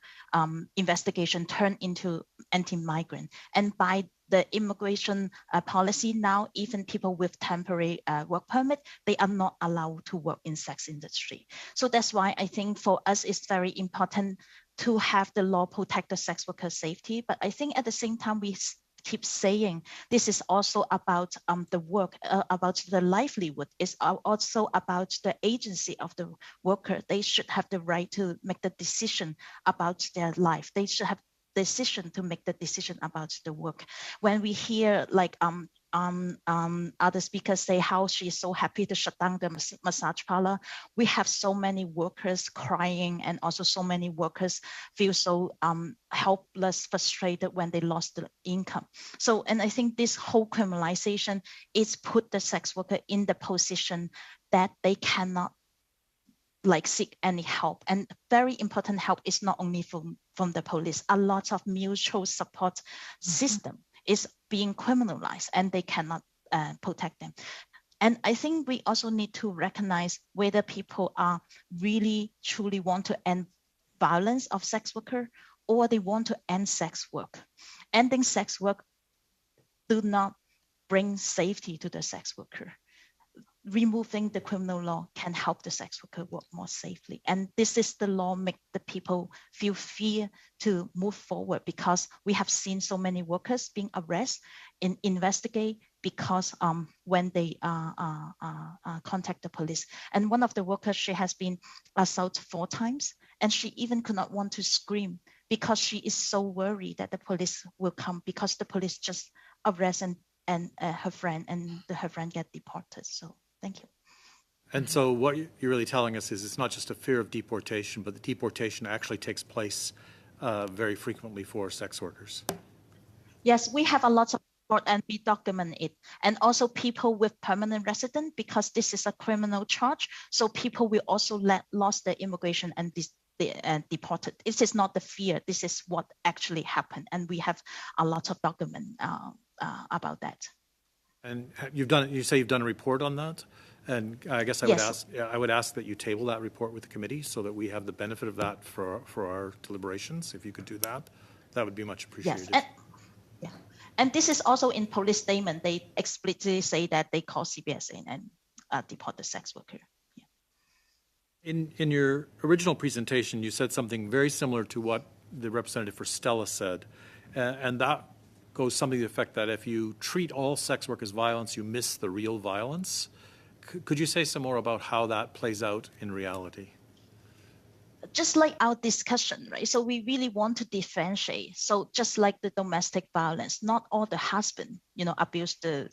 investigation turn into anti-migrant. And by the immigration policy now, even people with temporary work permit, they are not allowed to work in sex industry. So that's why I think for us it's very important to have the law protect the sex worker safety. But I think at the same time, we keep saying this is also about the work, about the livelihood. It's also about the agency of the worker. They should have the right to make the decision about their life. They should have decision to make the decision about the work. When we hear like other speakers say how she's so happy to shut down the massage parlor, we have so many workers crying, and also so many workers feel so helpless, frustrated when they lost the income. So, and I think this whole criminalization is put the sex worker in the position that they cannot like seek any help. And very important help is not only from the police. A lot of mutual support system is being criminalized and they cannot protect them. And I think we also need to recognize whether people are really truly want to end violence of sex worker or they want to end sex work. Ending sex work do not bring safety to the sex worker. Removing the criminal law can help the sex worker work more safely. And this is the law make the people feel fear to move forward, because we have seen so many workers being arrested and investigate because when they contact the police. And one of the workers, she has been assaulted 4 times, and she even could not want to scream because she is so worried that the police will come, because the police just arrest and her friend, and her friend get deported. So thank you. And so what you're really telling us is it's not just a fear of deportation, but the deportation actually takes place very frequently for sex workers. Yes, we have a lot of report and we document it. And also people with permanent residence, because this is a criminal charge. So people will also lost their immigration and deported. This is not the fear. This is what actually happened. And we have a lot of document about that. And you say you've done a report on that? And I guess I would ask that you table that report with the committee so that we have the benefit of that for our deliberations. If you could do that, that would be much appreciated. Yes, and this is also in police statement. They explicitly say that they call CBSA and deport the sex worker. Yeah. In your original presentation, you said something very similar to what the representative for Stella said, and that goes something to the effect that if you treat all sex work as violence, you miss the real violence. Could you say some more about how that plays out in reality? just like our discussion, right? So we really want to differentiate. So just like the domestic violence, not all the husband, abuse the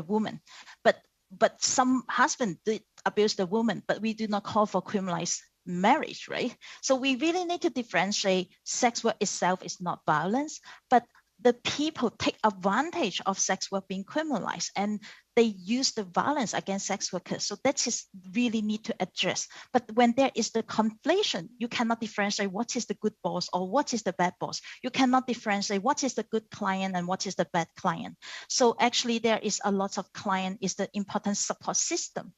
woman, but some husband did abuse the woman, but we do not call for criminalized marriage, right? So we really need to differentiate. Sex work itself is not violence, but the people take advantage of sex work being criminalized and they use the violence against sex workers. So that is really need to address. But when there is the conflation, you cannot differentiate what is the good boss or what is the bad boss. You cannot differentiate what is the good client and what is the bad client. So actually there is a lot of client is the important support system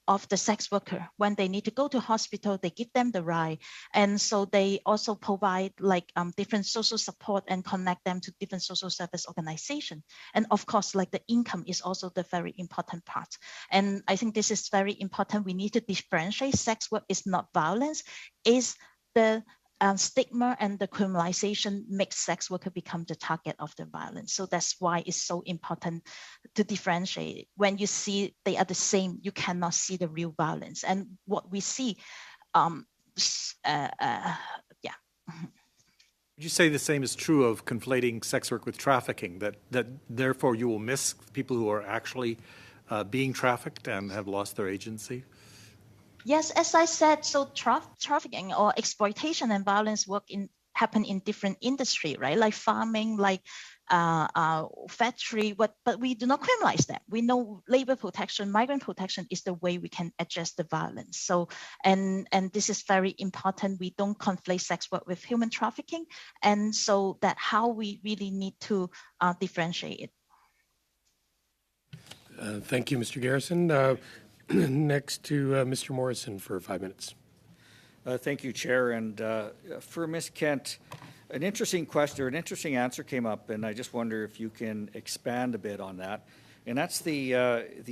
of the sex worker. When they need to go to hospital, they give them the ride. And so they also provide like different social support and connect them to different social service organization. And of course, like the income is also the very important part. And I think this is very important. We need to differentiate. Sex work is not violence, is the stigma and the criminalization makes sex worker become the target of the violence. So that's why it's so important to differentiate. When you see they are the same, you cannot see the real violence. And what we see, yeah. Would you say the same is true of conflating sex work with trafficking, that therefore you will miss people who are actually being trafficked and have lost their agency? Yes, as I said, so trafficking or exploitation and violence happen in different industry, right? Like farming, like factory, but we do not criminalize them. We know labor protection, migrant protection is the way we can address the violence. So, and this is very important. We don't conflate sex work with human trafficking. And so that how we really need to differentiate it. Thank you, Mr. Garrison. Next to Mr. Morrison for 5 minutes. Thank you, Chair. And for Ms. Kent, an interesting question or an interesting answer came up, and I just wonder if you can expand a bit on that. And that's the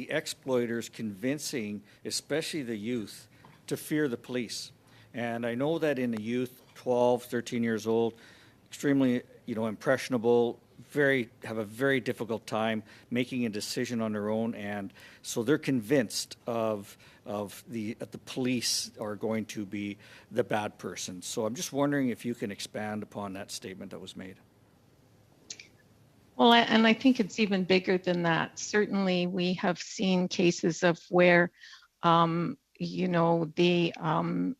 exploiters convincing, especially the youth, to fear the police. And I know that in the youth, 12, 13 years old, extremely, impressionable, have a very difficult time making a decision on their own, and so they're convinced of the police are going to be the bad person. So I'm just wondering if you can expand upon that statement that was made. Well, and I think it's even bigger than that. Certainly, we have seen cases of where, the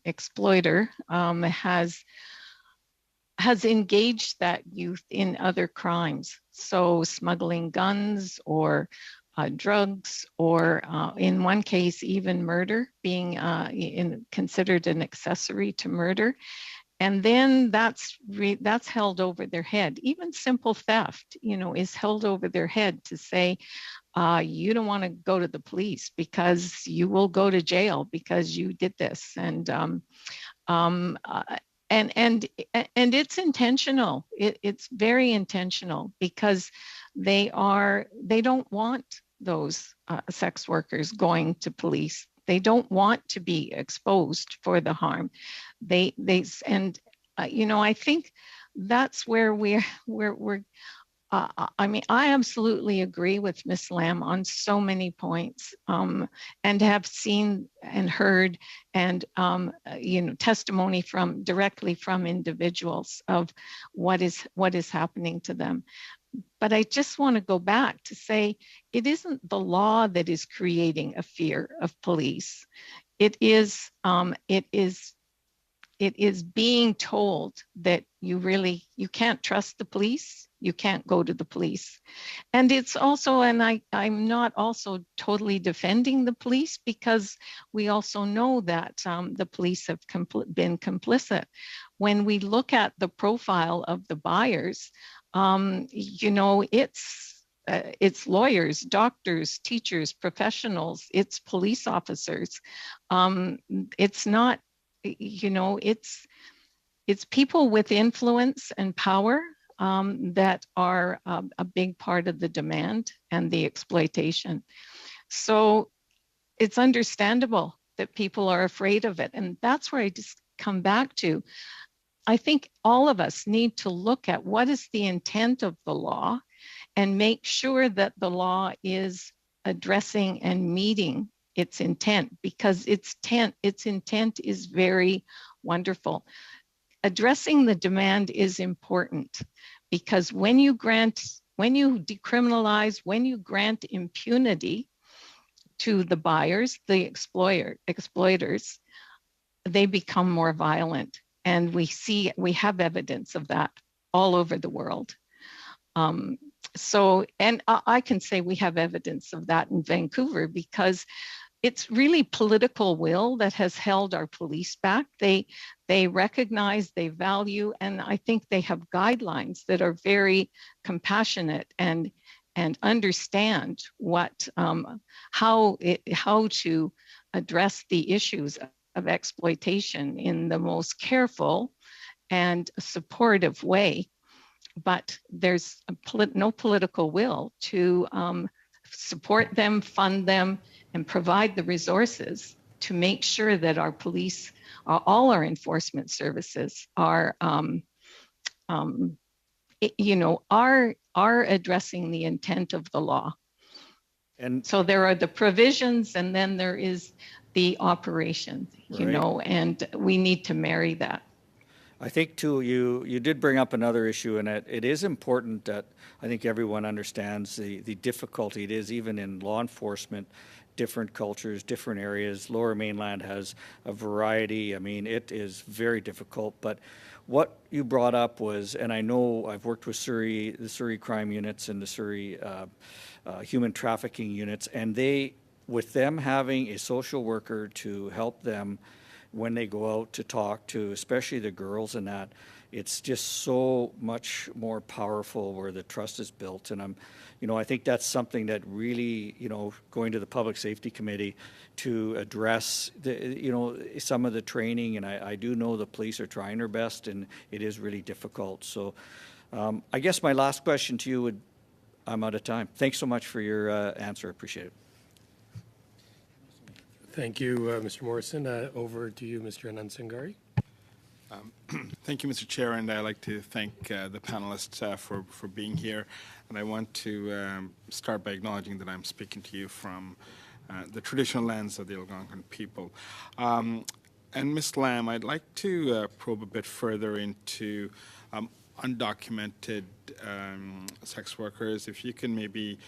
exploiter has engaged that youth in other crimes. So smuggling guns or drugs, or in one case, even murder, being considered an accessory to murder. And then that's held over their head. Even simple theft, is held over their head to say, you don't want to go to the police because you will go to jail because you did this. And it's intentional. It's very intentional because they don't want those sex workers going to police. They don't want to be exposed for the harm. I think that's where we're. I absolutely agree with Ms. Lam on so many points, and have seen and heard and testimony directly from individuals of what is happening to them. But I just want to go back to say it isn't the law that is creating a fear of police. It is being told that you can't trust the police. You can't go to the police. And it's also, and I'm not also totally defending the police, because we also know that the police have been complicit. When we look at the profile of the buyers, it's lawyers, doctors, teachers, professionals, it's police officers. It's not, it's people with influence and power that are a big part of the demand and the exploitation. So it's understandable that people are afraid of it. And that's where I just come back to. I think all of us need to look at what is the intent of the law and make sure that the law is addressing and meeting its intent, because its intent is very wonderful. Addressing the demand is important, because when you decriminalize, when you grant impunity to the buyers, the exploiters, they become more violent. And we have evidence of that all over the world. And I can say we have evidence of that in Vancouver, because it's really political will that has held our police back. They recognize, they value, and I think they have guidelines that are very compassionate and understand how to address the issues of exploitation in the most careful and supportive way. But there's no political will to support them, fund them, and provide the resources to make sure that our police, all our enforcement services are addressing the intent of the law. And so there are the provisions, and then there is the operation, and we need to marry that. I think too, you did bring up another issue, and it is important that I think everyone understands the difficulty it is, even in law enforcement, different cultures, different areas. Lower Mainland has a variety. I mean, it is very difficult. But what you brought up was, and I know I've worked with the Surrey crime units and the Surrey human trafficking units, and with them having a social worker to help them when they go out to talk to, especially the girls and that, it's just so much more powerful where the trust is built. And I think that's something that really, going to the Public Safety Committee to address some of the training. And I do know the police are trying their best, and it is really difficult. So I guess my last question to you I'm out of time. Thanks so much for your answer. I appreciate it. Thank you, Mr. Morrison. Over to you, Mr. Anand Singari. Thank you, Mr. Chair, and I'd like to thank the panelists for being here. And I want to start by acknowledging that I'm speaking to you from the traditional lands of the Algonquin people. And Ms. Lamb, I'd like to probe a bit further into undocumented sex workers. If you can maybe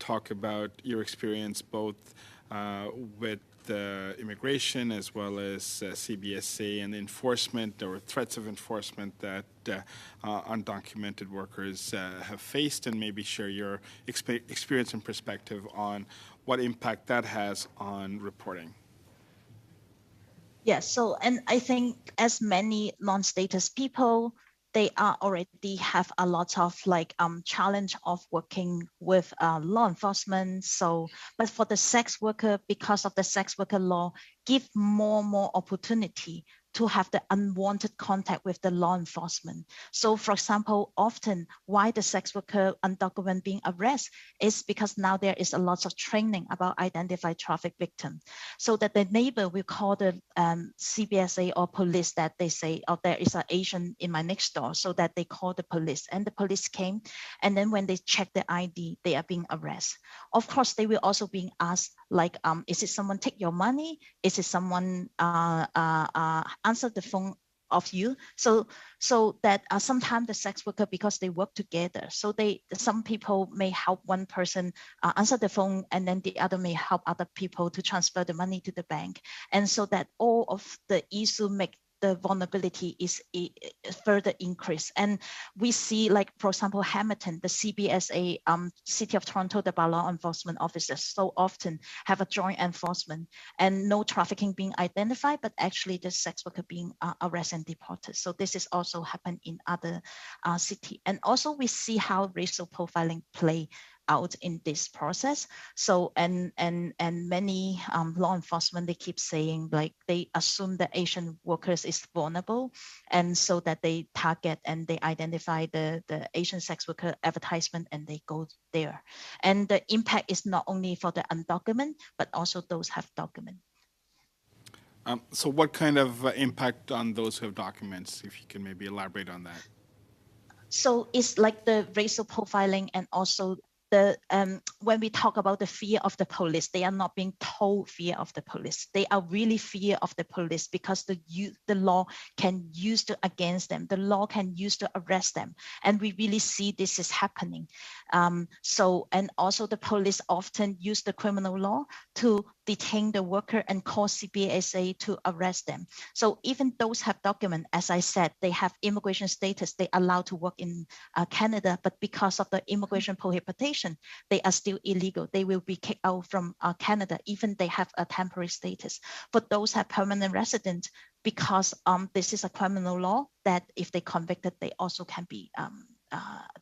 talk about your experience both with immigration as well as CBSA and the enforcement or threats of enforcement that undocumented workers have faced, and maybe share your experience and perspective on what impact that has on reporting. Yes, and I think as many non-status people, they already have a lot of challenge of working with law enforcement. But for the sex worker, because of the sex worker law, give more opportunity to have the unwanted contact with the law enforcement. So for example, often why the sex worker undocumented being arrested is because now there is a lot of training about identified traffic victim. So that the neighbor will call the CBSA or police that they say, oh, there is an Asian in my next door. So that they call the police, and the police came. And then when they check the ID, they are being arrested. Of course, they will also being asked is it someone take your money? Is it someone answer the phone of you? So that sometimes the sex worker, because they work together, so some people may help one person answer the phone, and then the other may help other people to transfer the money to the bank. And so that all of the issue make the vulnerability is further increased. And we see, for example, Hamilton, the CBSA, City of Toronto, the law enforcement officers so often have a joint enforcement and no trafficking being identified, but actually the sex worker being arrested and deported. So this is also happened in other cities. And also we see how racial profiling play out in this process. So and many law enforcement, they keep saying they assume that Asian workers is vulnerable, and so that they target and they identify the Asian sex worker advertisement and they go there. And the impact is not only for the undocumented, but also those have document. So what kind of impact on those who have documents, if you can maybe elaborate on that? So it's like the racial profiling, and also when we talk about the fear of the police, they are not being told fear of the police. They are really fear of the police because the law can use to against them. The law can use to arrest them, and we really see this is happening. And also the police often use the criminal law to detain the worker and call CPSA to arrest them. So even those have document, as I said, they have immigration status, they are allowed to work in Canada, but because of the immigration prohibition, they are still illegal. They will be kicked out from Canada, even they have a temporary status. For those have permanent resident, because this is a criminal law that if they convicted, they also can be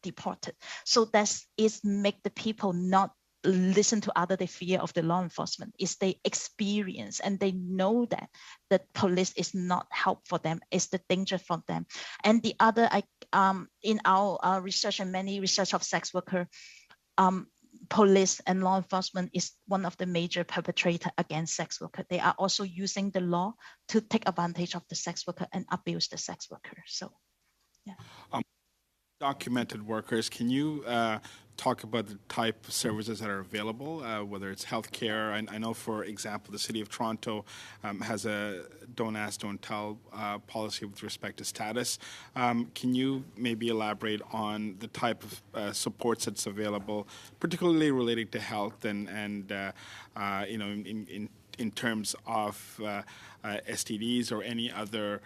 deported. So that is make the people not listen to other the fear of the law enforcement is they experience and they know that the police is not help for them, it's the danger for them. And the other, in our research and many research of sex worker, police and law enforcement is one of the major perpetrator against sex worker. They are also using the law to take advantage of the sex worker and abuse the sex worker. So, yeah. Documented workers, can you talk about the type of services that are available, whether it's healthcare? I know, for example, the City of Toronto has a don't ask, don't tell policy with respect to status. Can you maybe elaborate on the type of supports that's available, particularly relating to health and you know, in terms of STDs or any other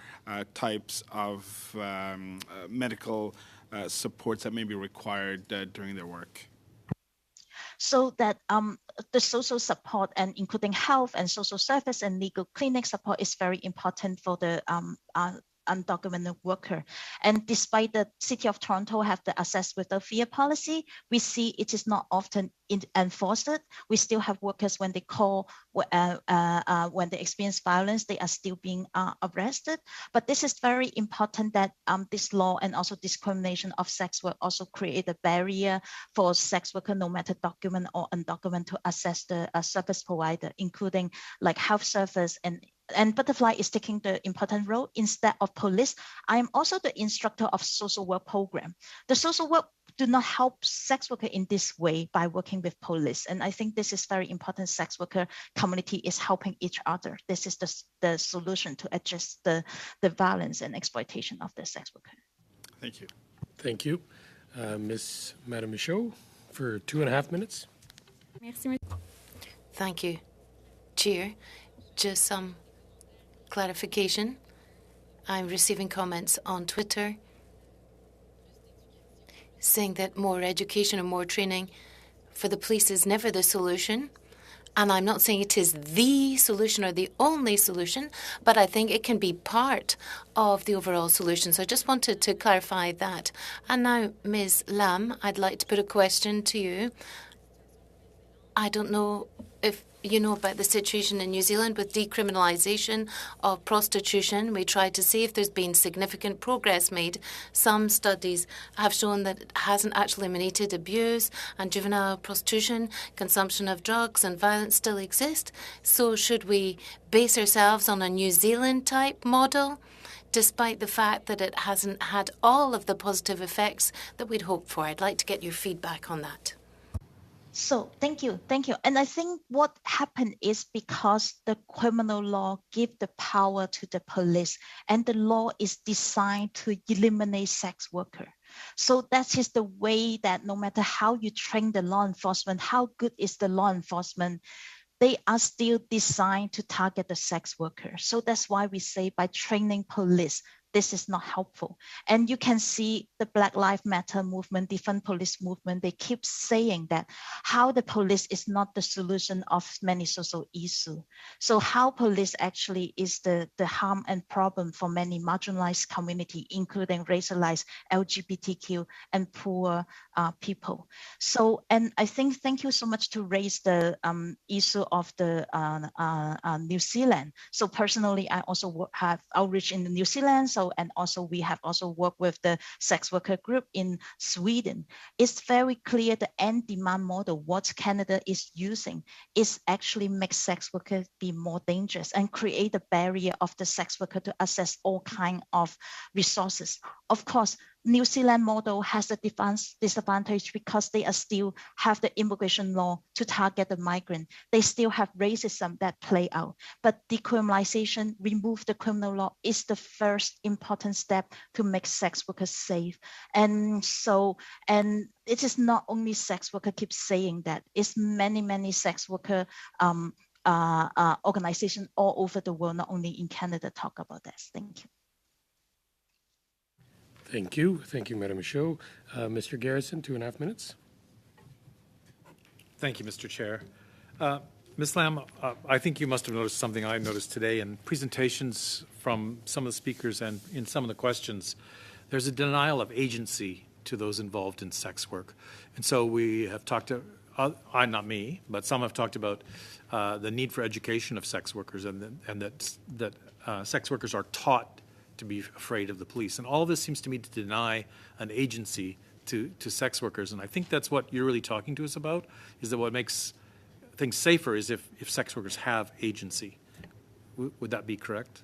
types of medical supports that may be required during their work? So that the social support and including health and social service and legal clinic support is very important for the undocumented worker. And despite the City of Toronto have the access with the fear policy, we see it is not often enforced. We still have workers when they call, when they experience violence, they are still being arrested. But this is very important that this law and also discrimination of sex work also create a barrier for sex worker, no matter document or undocumented, to access the service provider, including like health service. And Butterfly is taking the important role. Instead of police, I am also the instructor of social work program. The social work do not help sex worker in this way by working with police. And I think this is very important. Sex worker community is helping each other. This is the solution to address the violence and exploitation of the sex worker. Thank you. Thank you. Madame Michaud, for 2.5 minutes. Thank you, Chair. Just some clarification. I'm receiving comments on Twitter saying that more education and more training for the police is never the solution. And I'm not saying it is the solution or the only solution, but I think it can be part of the overall solution. So I just wanted to clarify that. And now, Ms. Lam, I'd like to put a question to you. I don't know if you know about the situation in New Zealand with decriminalisation of prostitution. We try to see if there's been significant progress made. Some studies have shown that it hasn't actually eliminated abuse and juvenile prostitution. Consumption of drugs and violence still exist. So should we base ourselves on a New Zealand type model, despite the fact that it hasn't had all of the positive effects that we'd hoped for? I'd like to get your feedback on that. So thank you. And I think what happened is because the criminal law give the power to the police, and the law is designed to eliminate sex worker. So that is the way that no matter how you train the law enforcement, how good is the law enforcement, they are still designed to target the sex worker. So that's why we say by training police, this is not helpful. And you can see the Black Lives Matter movement, different police movement, they keep saying that how the police is not the solution of many social issues. So how police actually is the harm and problem for many marginalized community, including racialized, LGBTQ, and poor people. So, and I think, thank you so much to raise the issue of the New Zealand. So personally, I also have outreach in New Zealand. So, and also we have also worked with the sex worker group in Sweden. It's very clear the end demand model, what Canada is using, is actually make sex workers be more dangerous and create a barrier of the sex worker to access all kinds of resources. Of course, New Zealand model has a disadvantage because they are still have the immigration law to target the migrant. They still have racism that play out. But decriminalization, remove the criminal law, is the first important step to make sex workers safe. And it is not only sex worker keep saying that, it's many sex worker organizations all over the world, not only in Canada, talk about this. Thank you. Thank you. Thank you, Madam Michaud. Mr. Garrison, 2.5 minutes. Thank you, Mr. Chair. Ms. Lam, I think you must have noticed something I noticed today in presentations from some of the speakers and in some of the questions. There's a denial of agency to those involved in sex work. And so we have talked to, not me, but some have talked about the need for education of sex workers and that sex workers are taught to be afraid of the police. And all of this seems to me to deny an agency to sex workers. And I think that's what you're really talking to us about, is that what makes things safer is if sex workers have agency. Would that be correct?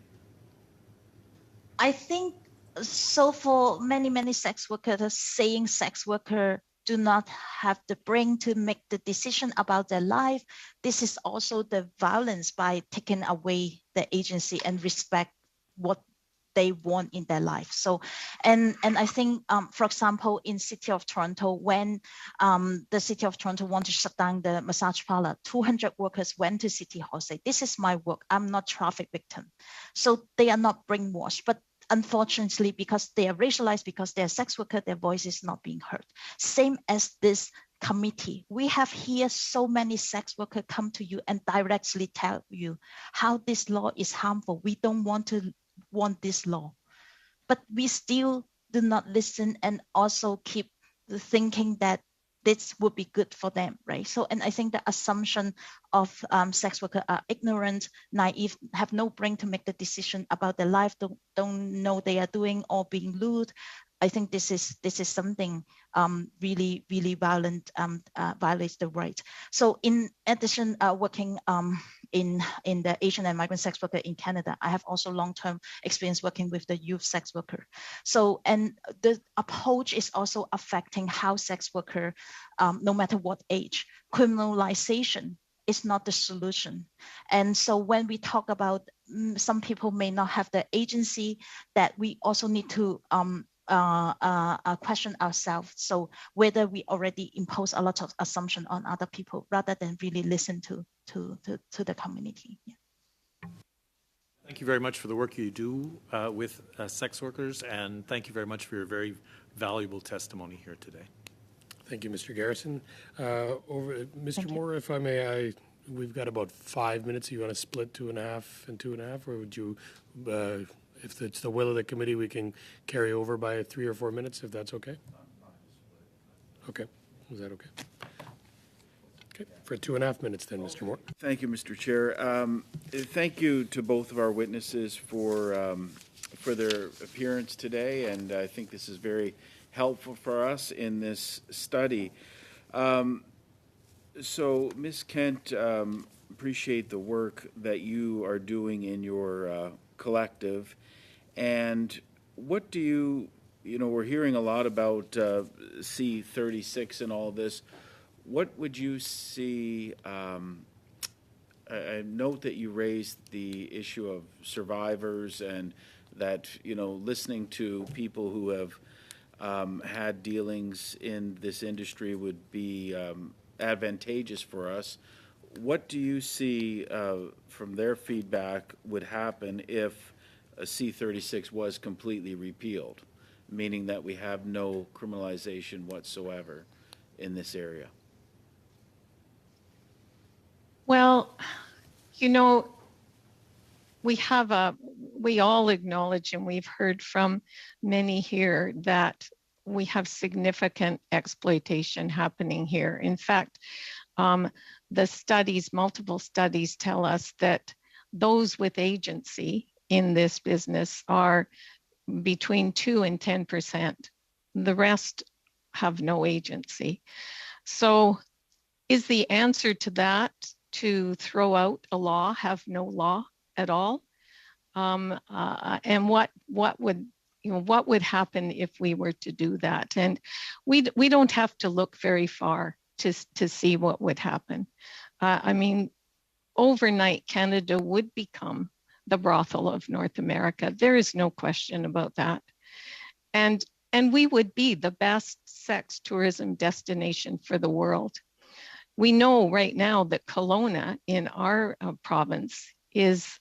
I think so. For many sex workers, saying sex worker do not have the brain to make the decision about their life, this is also the violence by taking away the agency and respect what they want in their life. So, and I think, for example, in City of Toronto, when the City of Toronto wanted to shut down the massage parlor, 200 workers went to City Hall, say, this is my work, I'm not traffic victim. So they are not brainwashed, but unfortunately, because they are racialized, because they are sex worker, their voice is not being heard. Same as this committee. We have here so many sex workers come to you and directly tell you how this law is harmful. We don't want this law, but we still do not listen and also keep thinking that this would be good for them, right? So, and I think the assumption of sex workers are ignorant, naive, have no brain to make the decision about their life, don't know they are doing or being lewd. I think this is something really violent, violates the right. So in addition, working in the Asian and migrant sex worker in Canada, I have also long-term experience working with the youth sex worker. So, and the approach is also affecting how sex worker, no matter what age, criminalization is not the solution. And so when we talk about some people may not have the agency, that we also need to question ourselves. So whether we already impose a lot of assumption on other people rather than really listen to the community. Yeah. Thank you very much for the work you do with sex workers, and thank you very much for your very valuable testimony here today. Thank you, Mr. Garrison. Mr. Moore, if I may, we've got about 5 minutes. You want to split 2.5 and 2.5, or would you, if it's the will of the committee, we can carry over by 3 or 4 minutes, if that's okay? Okay. Is that okay? Okay. For 2.5 minutes then, Mr. Moore. Thank you, Mr. Chair. Thank you to both of our witnesses for their appearance today, and I think this is very helpful for us in this study. So, Ms. Kent, appreciate the work that you are doing in your collective. And what do you know, we're hearing a lot about C36 and all this. What would you see, I note that you raised the issue of survivors and that, you know, listening to people who have had dealings in this industry would be advantageous for us. What do you see from their feedback would happen if a C36 was completely repealed, meaning that we have no criminalization whatsoever in this area? Well, you know, we all acknowledge, and we've heard from many here, that we have significant exploitation happening here. In fact, the studies, multiple studies tell us that those with agency in this business are between 2 and 10%. The rest have no agency. So is the answer to that to throw out a law, have no law at all? And what would, what would happen if we were to do that? And we don't have to look very far to see what would happen. I mean, overnight, Canada would become the brothel of North America. There is no question about that. And we would be the best sex tourism destination for the world. We know right now that Kelowna in our province is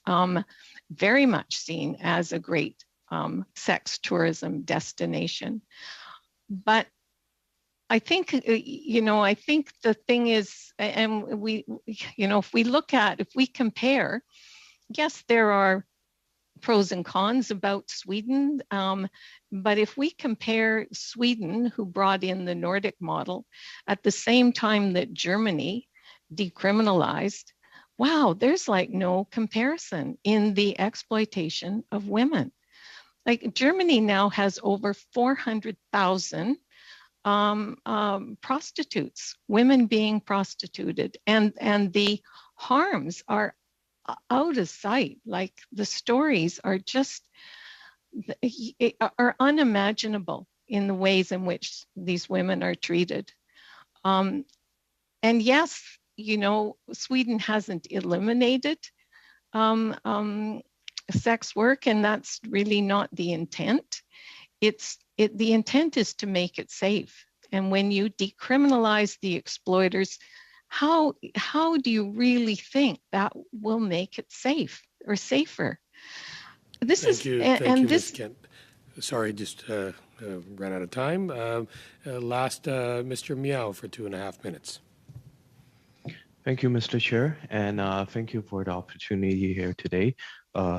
very much seen as a great sex tourism destination. But I think, I think the thing is, and if we compare, yes, there are pros and cons about Sweden. But if we compare Sweden, who brought in the Nordic model at the same time that Germany decriminalized, wow, there's like no comparison in the exploitation of women. Like Germany now has over 400,000 prostitutes, women being prostituted, and the harms are out of sight. Like the stories are just unimaginable in the ways in which these women are treated. And yes, Sweden hasn't eliminated sex work, and that's really not the intent. The intent is to make it safe. And when you decriminalize the exploiters, how do you really think that will make it safe or safer? Thank you, Ms. Kent. Sorry, just ran out of time. Last, Mr. Miao for 2.5 minutes. Thank you, Mr. Chair, and thank you for the opportunity here today,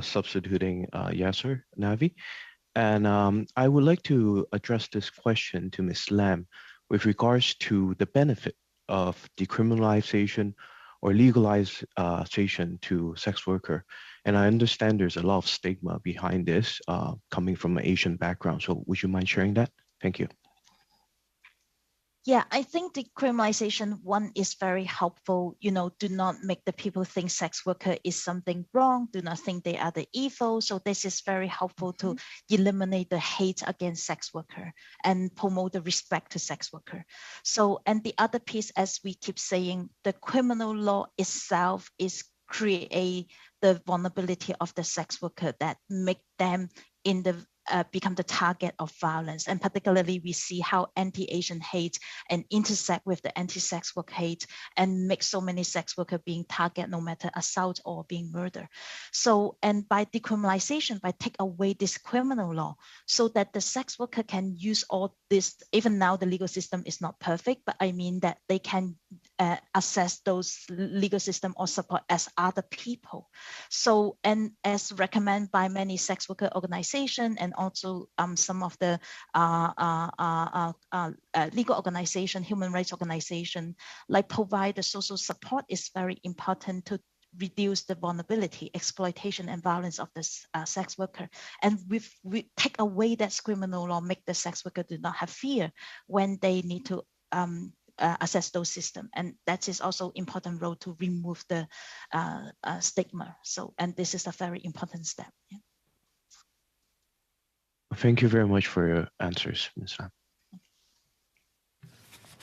substituting Yasser Navi. And I would like to address this question to Ms. Lam with regards to the benefit of decriminalization or legalization to sex worker. And I understand there's a lot of stigma behind this coming from an Asian background. So would you mind sharing that? Thank you. Yeah, I think decriminalization, one, is very helpful. Do not make the people think sex worker is something wrong. Do not think they are the evil. So this is very helpful to eliminate the hate against sex worker and promote the respect to sex worker. So, and the other piece, as we keep saying, the criminal law itself is create the vulnerability of the sex worker that make them become the target of violence. And particularly we see how anti-Asian hate and intersect with the anti-sex work hate and make so many sex workers being target, no matter assault or being murdered. So, and by decriminalization, by take away this criminal law so that the sex worker can use all this, even now the legal system is not perfect, but I mean that they can assess those legal system or support as other people. So, and as recommended by many sex worker organizations and also some of the legal organization, human rights organization, like provide the social support is very important to reduce the vulnerability, exploitation, and violence of the sex worker. And we take away that criminal law, make the sex worker do not have fear when they need to assess those systems. And that is also important role to remove the stigma. So, and this is a very important step. Yeah. Thank you very much for your answers, Ms. Lam.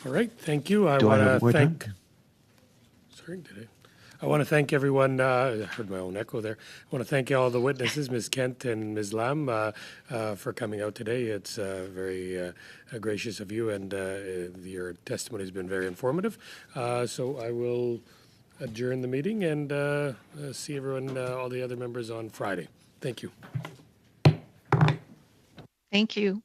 All right, thank you. I want to thank everyone. I heard my own echo there. I want to thank all the witnesses, Ms. Kent and Ms. Lam, for coming out today. It's very gracious of you, and your testimony has been very informative. So I will adjourn the meeting and see everyone, all the other members on Friday. Thank you. Thank you.